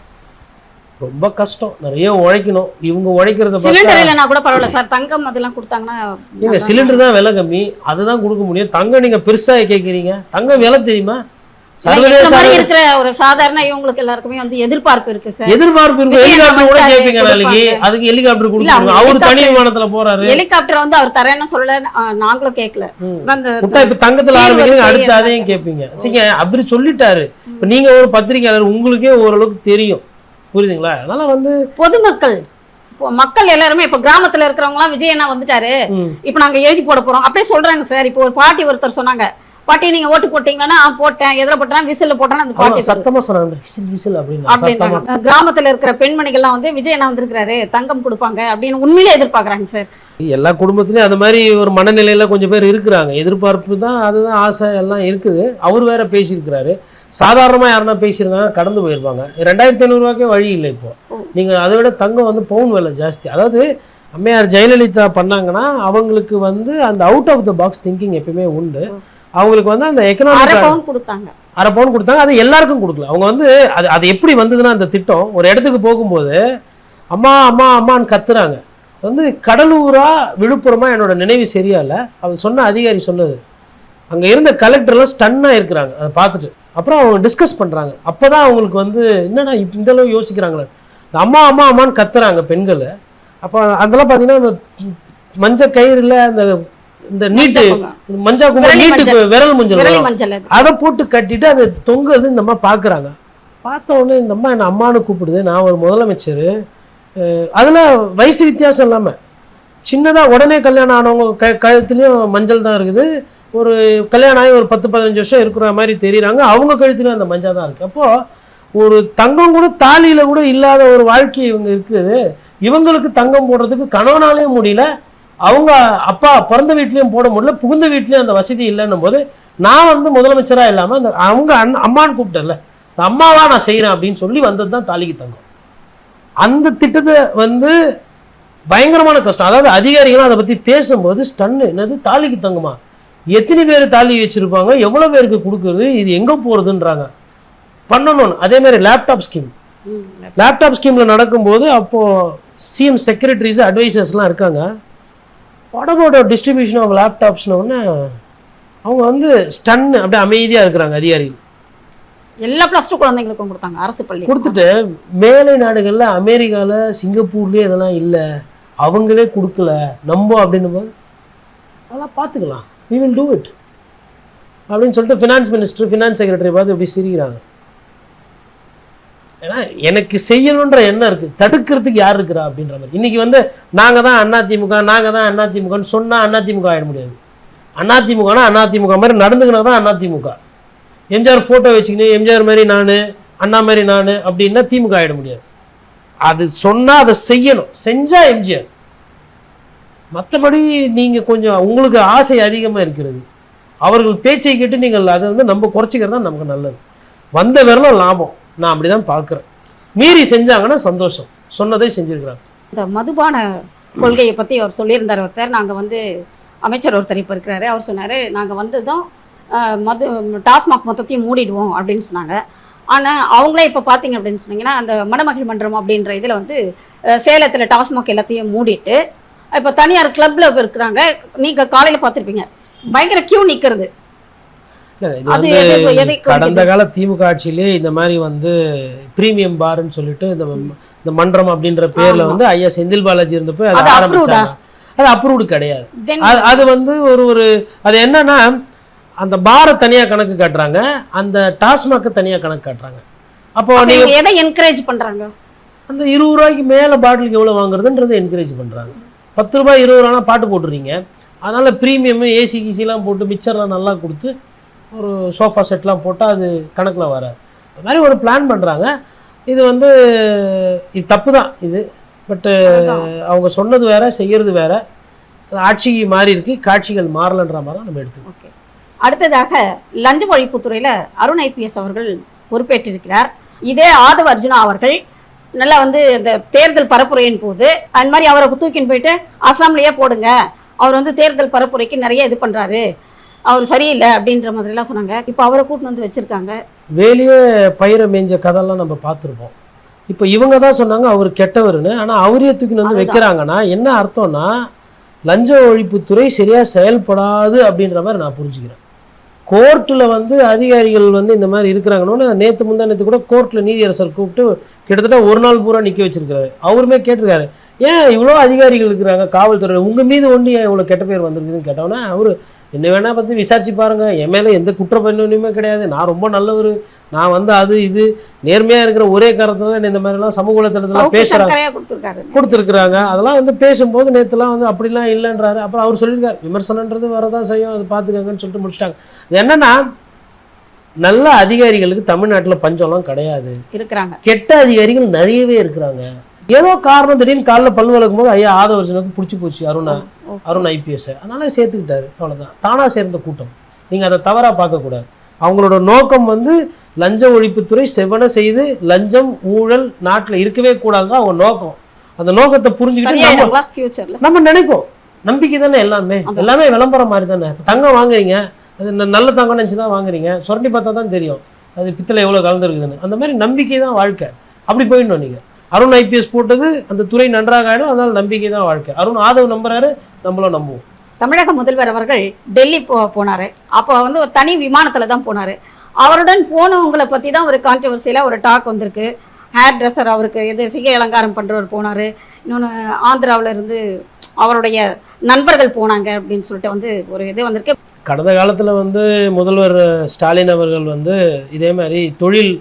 ரொம்ப கஷ்டம், நிறைய உழைக்கணும். இவங்க உழைக்கிறத சிலிண்டர் இல்லைன்னா கூட பரவாயில்ல சார், தங்கம் அதெல்லாம் கொடுத்தாங்கன்னா. நீங்க சிலிண்டர் தான் விலை கம்மி, அதுதான் கொடுக்க முடியும். தங்கம் நீங்க பெருசா கேட்குறீங்க, தங்கம் விலை தெரியுமா? இருக்கிற ஒரு சாதாரண இவங்களுக்கு எல்லாருக்குமே வந்து எதிர்பார்ப்பு இருக்கு சார். எதிர்பார்ப்பு இருக்கு. ஹெலிகாப்டர் கூட கேட்பீங்க வேலைக்கு, அதுக்கு ஹெலிகாப்டர் கொடுத்துருங்க. அவர் தனி விமானத்துல போறாரு, ஹெலிகாப்டர் வந்து அவர் தரேன்னு சொல்ல நாங்களும் கேட்கல. இப்ப தங்கத்துல ஆரம்பிக்கிறீங்க, அடுத்து அதையும் கேட்பீங்க. சரிங்க, அப்படி சொல்லிட்டாரு. இப்ப நீங்க ஒரு பத்திரிகையாளர், உங்களுக்கே ஓரளவுக்கு தெரியும், புரியுதுங்களா? அதனால வந்து மக்கள் எல்லாருமே இப்ப கிராமத்துல இருக்கிறவங்க எல்லாம் விஜயண்ணா வந்துட்டாரு, இப்ப நாங்க எழுதி போட போறோம் அப்படியே சொல்றாங்க சார். இப்போ ஒரு பாட்டி ஒருத்தர் சொன்னாங்க, பாட்டி நீங்க ஓட்டு போட்டீங்கன்னா போட்டேன், எதுல போட்டேன், விசில் போட்டேன், அந்த பாட்டி சத்தமா சொன்னாங்க விசில் அப்படின்னு. கிராமத்துல இருக்கிற பெண்மணிகள்லாம் வந்து விஜயண்ணா வந்திருக்கிறாரு தங்கம் கொடுப்பாங்க அப்படின்னு உண்மையிலே எதிர்பார்க்கறாங்க சார். எல்லா குடும்பத்திலயும் அந்த மாதிரி ஒரு மனநிலையில கொஞ்சம் பேர் இருக்கிறாங்க. எதிர்பார்ப்பு தான், அதுதான் ஆசை எல்லாம் இருக்குது. அவர் வேற பேசியிருக்கிறாரு. சாதாரணமாக யாருன்னா பேசியிருந்தாங்க கடந்து போயிருப்பாங்க. 2500 ரூபாய்க்கே வழி இல்லை. இப்போ நீங்கள் அதை விட தங்கம் வந்து பவுன் விலை ஜாஸ்தி. அதாவது அம்மையார் ஜெயலலிதா பண்ணாங்கன்னா அவங்களுக்கு வந்து அந்த out of the box thinking எப்பயுமே உண்டு. அவங்களுக்கு வந்து அந்த அரை எக்கனாமிக் பவுன் கொடுத்தாங்க. அரை பவுன் கொடுத்தாங்க. அது எல்லாருக்கும் கொடுக்கல. அவங்க வந்து அது எப்படி வந்ததுன்னா அந்த திட்டம் ஒரு இடத்துக்கு போகும்போது அம்மா அம்மா அம்மான்னு கத்துறாங்க. வந்து கடலூரா விழுப்புரமா என்னோட நினைவு சரியா இல்லை, அவர் சொன்ன அதிகாரி சொன்னது. அங்கே இருந்த கலெக்டர்லாம் ஸ்டன்னாக இருக்கிறாங்க அதை பார்த்துட்டு. அப்புறம் அவங்க டிஸ்கஸ் பண்ணுறாங்க. அப்போ தான் அவங்களுக்கு வந்து என்னடா இந்த அளவு யோசிக்கிறாங்களே, அம்மா அம்மா அம்மான்னு கத்துறாங்க பெண்கள். அப்போ அதெல்லாம் பார்த்தீங்கன்னா அந்த மஞ்சள் கயிறுல அந்த இந்த நீட்டு மஞ்சள் குங்குமம் நீட்டு விரல் மஞ்சள் அதை போட்டு கட்டிட்டு அதை தொங்குறது இந்த அம்மா பார்க்குறாங்க. பார்த்த உடனே இந்த அம்மா என்ன அம்மானு கூப்பிடுது, நான் ஒரு முதலமைச்சர், அதில் வயசு வித்தியாசம் இல்லாமல் சின்னதாக உடனே கல்யாணம் ஆனவங்க கழுத்துலேயும் மஞ்சள் தான் இருக்குது. ஒரு கல்யாணம் ஆகி ஒரு 10-15 வருஷம் இருக்கிற மாதிரி தெரியுறாங்க, அவங்க கழுத்துலேயும் அந்த மஞ்சள் தான் இருக்குது. அப்போது ஒரு தங்கம் கூட தாலியில் கூட இல்லாத ஒரு வாழ்க்கை இவங்க இருக்குது. இவங்களுக்கு தங்கம் போடுறதுக்கு கணவனாலேயும் முடியல, அவங்க அப்பா பிறந்த வீட்லேயும் போட முடியல, புகுந்த வீட்லேயும் அந்த வசதி இல்லைன்னும் போது நான் வந்து முதலமைச்சராக இல்லாமல் அந்த அவங்க அம்மான்னு கூப்பிட்டல, இந்த அம்மாவா நான் செய்கிறேன் அப்படின்னு சொல்லி வந்தது தான் தாலிக்கு தங்கம். அந்த திட்டத்தை வந்து பயங்கரமான கஷ்டம். அதாவது அதிகாரிகளும் அதை பற்றி பேசும்போது ஸ்டன்னு, என்னது தாலிக்கு தங்கமா, எத்தனை பேர் தாலி வச்சுருப்பாங்க, எவ்வளோ பேருக்கு கொடுக்குறது, இது எங்கே போகிறதுன்றாங்க பண்ணணும்னு. அதே மாதிரி லேப்டாப் ஸ்கீமில் நடக்கும்போது அப்போது சிஎம் செக்ரட்டரிஸ் அட்வைசர்ஸ்லாம் இருக்காங்க. வாட் அபவுட் டிஸ்ட்ரிபியூஷன் ஆஃப் லேப்டாப்ஸ்னு ஒன்று அவங்க வந்து ஸ்டன்னு அப்படியே அமைதியாக இருக்கிறாங்க அதிகாரிகள். எல்லா +2 குழந்தைங்களுக்கும் கொடுத்தாங்க அரசு பள்ளி கொடுத்துட்டு மேலை நாடுகளில் அமெரிக்காவில் சிங்கப்பூர்லேயே இதெல்லாம் இல்லை, அவங்களே கொடுக்கல நம்ம அப்படின்னும் போது அதெல்லாம் பார்த்துக்கலாம், we will do it அப்படின்னு சொல்லிட்டு ஃபினான்ஸ் மினிஸ்டர் ஃபினான்ஸ் செக்ரட்டரி பார்த்து இப்படி சிரிக்கிறாங்க. ஏன்னா எனக்கு செய்யணுன்ற எண்ணம் இருக்குது, தடுக்கிறதுக்கு யார் இருக்கிறா அப்படின்ற மாதிரி. இன்றைக்கி வந்து நாங்கள் தான் அதிமுகன்னு சொன்னால் அதிமுக ஆகிட முடியாது. அதிமுகனா அதிமுக மாதிரி நடந்துக்கினா தான் அதிமுக. எம்ஜிஆர் ஃபோட்டோ வச்சுக்கினு எம்ஜிஆர் மாதிரி நான், அண்ணா மாதிரி நான் அப்படின்னா திமுக ஆகிட முடியாது. அது சொன்னால் அதை செய்யணும், செஞ்சால் எம்ஜிஆர். மற்றபடி நீங்கள் கொஞ்சம் உங்களுக்கு ஆசை அதிகமாக இருக்கிறது, அவர்கள் பேச்சை கேட்டு நீங்கள் அதை வந்து நம்ம குறைச்சிக்கிறது தான் நமக்கு நல்லது. வந்த வரலும் லாபம், நான் அப்படி தான் பார்க்குறேன். மீறி செஞ்சாங்கன்னா சந்தோஷம், சொன்னதை செஞ்சுருக்கிறாங்க. இந்த மதுபான கொள்கையை பற்றி அவர் சொல்லியிருந்தார் ஒருத்தர். நாங்கள் வந்து அமைச்சர் ஒருத்தர் இப்போ இருக்கிறாரு, அவர் சொன்னார் நாங்கள் வந்து தான் டாஸ்மாக் மொத்தத்தையும் மூடிடுவோம் அப்படின்னு சொன்னாங்க. ஆனால் அவங்களே இப்போ பார்த்தீங்க அப்படின்னு சொன்னீங்கன்னா அந்த மணமகள் மன்றம் அப்படின்ற இதில் வந்து சேலத்தில் டாஸ்மாக் எல்லாத்தையும் மூடிட்டு இப்போ தனியார் கிளப்ல இருக்கிறாங்க. நீங்கள் காலையில் பார்த்துருப்பீங்க, பயங்கர கியூ நிற்கிறது. கடந்த கால திமுக ஆட்சியிலே இந்த மாதிரி வந்து பிரீமியம் பார்ன்னு சொல்லிட்டு இந்த மன்றம் அப்படின்ற பேர்ல வந்து ஐயா செந்தில் பாலாஜி இருந்தப்போ அதை ஆரம்பிச்சாங்க. அது அப்ரூவ்டு கிடையாது. அது வந்து ஒரு அது என்னன்னா அந்த பாரை தனியா கணக்கு காட்டுறாங்க, அந்த டாஸ்மாக் தனியா கணக்கு காட்டுறாங்க. அப்போ நீங்க எதை என்கரேஜ் பண்றாங்க? அந்த 20 ரூபாய்க்கு மேல பாட்டிலுக்கு எவ்வளவு வாங்குறதுன்றதை என்கரேஜ் பண்றாங்க. 10 ரூபாய் 20 ரூபானா பாட்டு போட்டுறீங்க, அதனால ப்ரீமியம் ஏசி கிசிலாம் போட்டு மிக்சர்லாம் நல்லா கொடுத்து ஒரு சோஃபா செட்லாம் போட்டால் அது கணக்கில் வராது. அது மாதிரி ஒரு பிளான் பண்ணுறாங்க. இது வந்து இது தப்பு தான் இது. பட்டு அவங்க சொன்னது வேற, செய்யறது வேற. ஆட்சி மாறி இருக்கு, காட்சிகள் மாறலன்ற மாதிரி தான் நம்ம எடுத்துக்கோம். ஓகே. அடுத்ததாக லஞ்ச ஒழிப்புத்துறையில் அருண் IPS அவர்கள் பொறுப்பேற்றிருக்கிறார். இதே ஆதவ அர்ஜுனா அவர்கள் நல்லா வந்து இந்த தேர்தல் பரப்புரையின் போது அந்த மாதிரி அவரை தூக்கின்னு போயிட்டு அசாம்லேயே போடுங்க, அவர் வந்து தேர்தல் பரப்புரைக்கு நிறைய இது பண்ணுறாரு, அவர் சரியில்லை அப்படின்ற மாதிரிலாம் சொன்னாங்க. இப்போ அவரை கூட்டின்னு வந்து வச்சுருக்காங்க. வேலையே பயிரை மேய்ஞ்ச கதையெல்லாம் நம்ம பார்த்துருப்போம். இப்போ இவங்க தான் சொன்னாங்க அவர் கெட்டவர்னு. ஆனால் அவரே தூக்கின்னு வந்து வைக்கிறாங்கன்னா என்ன அர்த்தம்னா லஞ்ச ஒழிப்புத்துறை சரியாக செயல்படாது அப்படின்ற மாதிரி நான் புரிஞ்சுக்கிறேன். கோர்ட்டில் வந்து அதிகாரிகள் வந்து இந்த மாதிரி இருக்கிறாங்கன்னு நேற்று முந்தானத்து கூட கோர்ட்டில் நீதியரசர் கூப்பிட்டு கிட்டத்தட்ட ஒரு நாள் பூரா நிற்க வச்சிருக்காரு. அவருமே கேட்டிருக்காரு, ஏன் இவ்வளோ அதிகாரிகள் இருக்கிறாங்க காவல்துறை, உங்கள் மீது ஒன்று ஏன் இவ்வளோ கெட்ட பேர் வந்திருக்குதுன்னு கேட்டோன்னா அவர் என்ன வேணால் பற்றி விசாரிச்சு பாருங்க, என் மேலே எந்த குற்றப்பண்ணுமே கிடையாது, நான் ரொம்ப நல்லவர், நான் வந்து அது இது நேர்மையாக இருக்கிற ஒரே காரணத்தில் இந்த மாதிரிலாம் சமூக வலைத்தளத்தில் பேசுகிறாங்க கொடுத்துருக்குறாங்க. அதெல்லாம் வந்து பேசும்போது நேற்றுலாம் வந்து அப்படிலாம் இல்லைன்றாரு. அப்புறம் அவர் சொல்லியிருக்காரு விமர்சனன்றது வரதான் செய்யும், அதை பார்த்துக்கங்கன்னு சொல்லிட்டு முடிச்சிட்டாங்க. என்னன்னா நல்ல அதிகாரிகளுக்கு தமிழ்நாட்டில் பஞ்சம்லாம் கிடையாது, இருக்கிறாங்க. கெட்ட அதிகாரிகள் நிறையவே இருக்கிறாங்க. ஏதோ காரணம் திடீர்னு காலில் பல் வளர்க்கும் போது ஐயா ஆதவர்ஜனுக்கு பிடிச்சி போச்சு அருண் IPS, அதனால சேர்த்துக்கிட்டாரு. அவ்வளோதான், தானாக சேர்ந்த கூட்டம். நீங்கள் அதை தவறாக பார்க்கக்கூடாது. அவங்களோட நோக்கம் வந்து லஞ்ச ஒழிப்புத்துறை செவன செய்து லஞ்சம் ஊழல் நாட்டில் இருக்கவே கூடாது அவங்க நோக்கம். அந்த நோக்கத்தை புரிஞ்சுக்கிட்டு நம்ம நினைப்போம். நம்பிக்கை தானே எல்லாமே விளம்பரம் மாதிரி தானே. தங்கம் வாங்குறீங்க, அது நல்ல தங்கம் நினச்சி தான் வாங்குறீங்க, சுரண்டி பார்த்தா தான் தெரியும் அது பித்தளை எவ்வளோ கலந்துருக்குதுன்னு. அந்த மாதிரி நம்பிக்கை தான் வாழ்க்கை. அப்படி போயிடணும். நீங்கள் அருண் ஐபிஎஸ் போட்டது அந்த துறை நன்றாக ஆகிடும், அதனால் நம்பிக்கை தான் வாழ்க்கை. அருண் ஆதவ் நம்புறாரு, நம்மளும் நம்புவோம். தமிழக முதல்வர் அவர்கள் டெல்லி போனார். அப்போ வந்து ஒரு தனி விமானத்தில் தான் போனார். அவருடன் போனவங்களை பற்றி தான் ஒரு கான்ட்ரவர்சியில் ஒரு டாக் வந்திருக்கு. ஹேர் ட்ரெஸ்ஸர் அவருக்கு எது சிகை அலங்காரம் பண்ணுறவர் போனார், இன்னொன்று ஆந்திராவில் இருந்து அவருடைய நண்பர்கள் போனாங்க அப்படின்னு சொல்லிட்டு வந்து ஒரு இது வந்திருக்கு. கடந்த காலத்தில் வந்து முதல்வர் ஸ்டாலின் அவர்கள் வந்து இதே மாதிரி தொழில்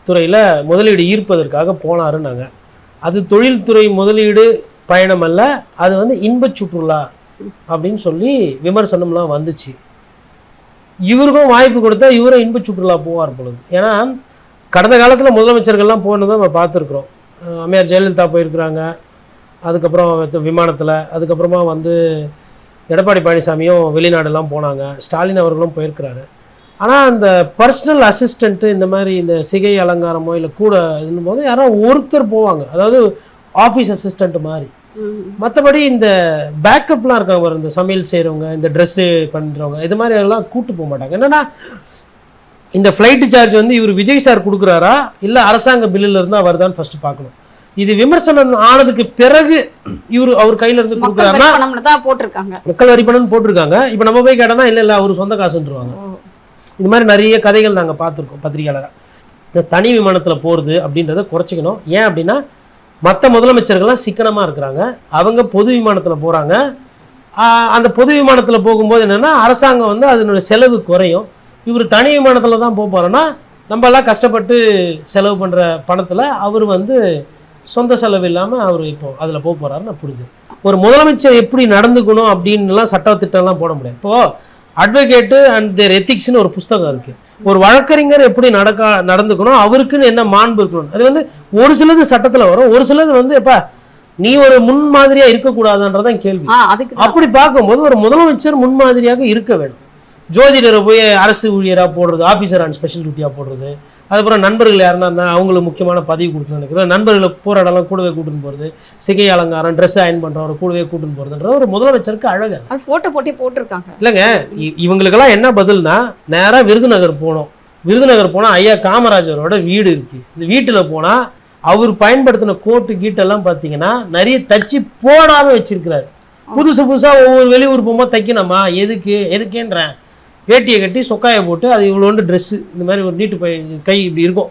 துறையில் முதலீடு ஈர்ப்பதற்காக போனாருன்னாங்க. அது தொழில்துறை முதலீடு பயணம் அல்ல, அது வந்து இன்பச் சுற்றுலா அப்படின்னு சொல்லி விமர்சனம்லாம் வந்துச்சு. இவருக்கும் வாய்ப்பு கொடுத்தா இவரும் இன்பச் சுற்றுலா போவார் பொழுது. ஏன்னா கடந்த காலத்தில் முதலமைச்சர்கள்லாம் போனதை நம்ம பார்த்துருக்குறோம். அம்மையார் ஜெயலலிதா போயிருக்கிறாங்க, அதுக்கப்புறம் விமானத்தில். அதுக்கப்புறமா வந்து எடப்பாடி பழனிசாமியும் வெளிநாடெல்லாம் போனாங்க, ஸ்டாலின் அவர்களும் போயிருக்கிறாரு. ஆனால் அந்த பர்சனல் அசிஸ்டண்ட்டு இந்த மாதிரி இந்த சிகை அலங்காரமோ இல்லை கூட இதுன்னு போது யாரோ ஒருத்தர் போவாங்க, அதாவது ஆஃபீஸ் அசிஸ்டண்ட் மாதிரி. மற்றபடி இந்த பேக்கப்லாம் இருக்காங்க, இந்த சமையல் செய்கிறவங்க, இந்த ட்ரெஸ்ஸு பண்ணுறவங்க, இது மாதிரி எல்லாம் கூட்டு போக மாட்டாங்க. என்னென்னா இந்த ஃப்ளைட்டு சார்ஜ் வந்து இவர் விஜய் சார் கொடுக்குறாரா இல்லை அரசாங்க பில்லில் இருந்தால் வருதான்னு ஃபஸ்ட்டு பார்க்கணும். இது விமர்சனம் ஆனதுக்கு பிறகு அவர் கையில இருந்து கொடுக்குறாருன்னா போட்டிருக்காங்க, மக்கள் வரி பணம்னு போட்டிருக்காங்க. இப்போ நம்ம போய் கேட்டோம்னா இல்லை அவர் சொந்த காசுன்றுவாங்க. இது மாதிரி நிறைய கதைகள் நாங்கள் பார்த்துருக்கோம் பத்திரிகையாளராக. இந்த தனி விமானத்தில் போகிறது அப்படின்றத குறைச்சிக்கணும். ஏன் அப்படின்னா மற்ற முதலமைச்சர்கள்லாம் சிக்கனமாக இருக்கிறாங்க, அவங்க பொது விமானத்தில் போகிறாங்க. அந்த பொது விமானத்தில் போகும்போது என்னென்னா அரசாங்கம் வந்து அதனுடைய செலவு குறையும். இவர் தனி விமானத்தில் தான் போகிறோன்னா நம்மளாம் கஷ்டப்பட்டு செலவு பண்ணுற பணத்தில் அவர் வந்து சொந்த செலவு இல்லாமல் அவர் இப்போ அதில் போகிறாருன்னு புரிஞ்சுது. ஒரு முதலமைச்சர் எப்படி நடந்துக்கணும் அப்படின்லாம் சட்டத்திட்டம்லாம் போட முடியாது. இப்போது அட்வொகேட்டு அண்ட் தேர் எத்திக்ஸ்னு ஒரு புஸ்தகம் இருக்குது. ஒரு வழக்கறிஞர் எப்படி நடந்துக்கணும், அவருக்குன்னு என்ன மாண்பு இருக்கணும், அது வந்து ஒரு சிலது சட்டத்தில் வரும், ஒரு சிலது வந்து எப்போ நீ ஒரு முன்மாதிரியாக இருக்கக்கூடாதுன்றதான் கேள்வி. அப்படி பார்க்கும்போது ஒரு முதலமைச்சர் முன்மாதிரியாக இருக்க வேண்டும். ஜோதிடரை போய் அரசு ஊழியராக போடுறது, ஆஃபீஸர் ஆன் ஸ்பெஷல் டியூட்டியாக போடுறது, அதுக்கப்புறம் நண்பர்கள் யாருன்னா இருந்தால் அவங்களுக்கு முக்கியமான பதவி கொடுத்து நினைக்கிறேன், நண்பர்களை போராடலாம் கூடவே கூட்டுன்னு போகிறது, சிகை அலங்காரம் ட்ரெஸ் அயன் பண்ணுறவரை கூடவே கூட்டுன்னு போகிறதுன்ற ஒரு முதலமைச்சருக்கு அழகு. அது ஃபோட்டோ போட்டி போட்டிருக்காங்க இல்லைங்க. இவங்களுக்கெல்லாம் என்ன பதில்னா நேராக விருதுநகர் போனோம். விருதுநகர் போனால் ஐயா காமராஜரோட வீடு இருக்குது. இந்த வீட்டில் போனால் அவர் பயன்படுத்தின கோட்டு கீட்டெல்லாம் பார்த்தீங்கன்னா நிறைய தச்சு போடாமல் வச்சிருக்கிறாரு. புதுசு புதுசாக ஒவ்வொரு வெளியூர் போகும்போது தைக்கணுமா, எதுக்கேன்றேன் வேட்டியை கட்டி சொக்காயை போட்டு அது இவ்வளோண்டு ட்ரெஸ்ஸு இந்த மாதிரி ஒரு நீட்டு கை இப்படி இருக்கும்,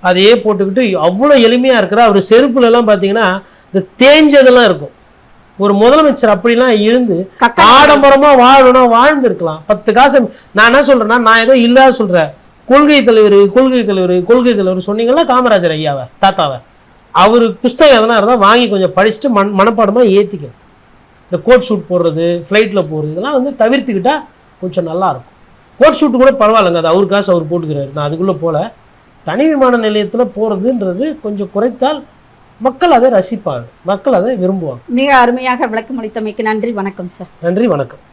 அதையே போட்டுக்கிட்டு அவ்வளோ எளிமையாக இருக்கிற அவர் செருப்புலலாம் பார்த்தீங்கன்னா இந்த தேஞ்சதெல்லாம் இருக்கும். ஒரு முதலமைச்சர் அப்படிலாம் இருந்து ஆடம்பரமாக வாழணும்னா வாழ்ந்துருக்கலாம். 10 காசு நான் என்ன சொல்கிறேன்னா, நான் ஏதோ இல்லாத சொல்கிறேன். கொள்கை தலைவர் சொன்னீங்கன்னா காமராஜர் ஐயாவை தாத்தாவை அவர் புஸ்தகம் எதனா இருந்தால் வாங்கி கொஞ்சம் படிச்சுட்டு மனப்பாடமாக ஏற்றிக்கணும். இந்த கோட் ஷூட் போடுறது, ஃப்ளைட்டில் போகிறது, இதெல்லாம் வந்து தவிர்த்துக்கிட்டால் கொஞ்சம் நல்லாயிருக்கும். கோட் ஷூட்டு கூட பரவாயில்லைங்க, அது அவர் காசு அவர் போட்டுக்கிறாரு, நான் அதுக்குள்ளே போல. தனி விமான நிலையத்தில் போகிறதுன்றது கொஞ்சம் குறைத்தால் மக்கள் அதை ரசிப்பாங்க, மக்கள் அதை விரும்புவாங்க. மிக அருமையாக விளக்கம் அளித்தமைக்கு நன்றி. வணக்கம் சார். நன்றி, வணக்கம்.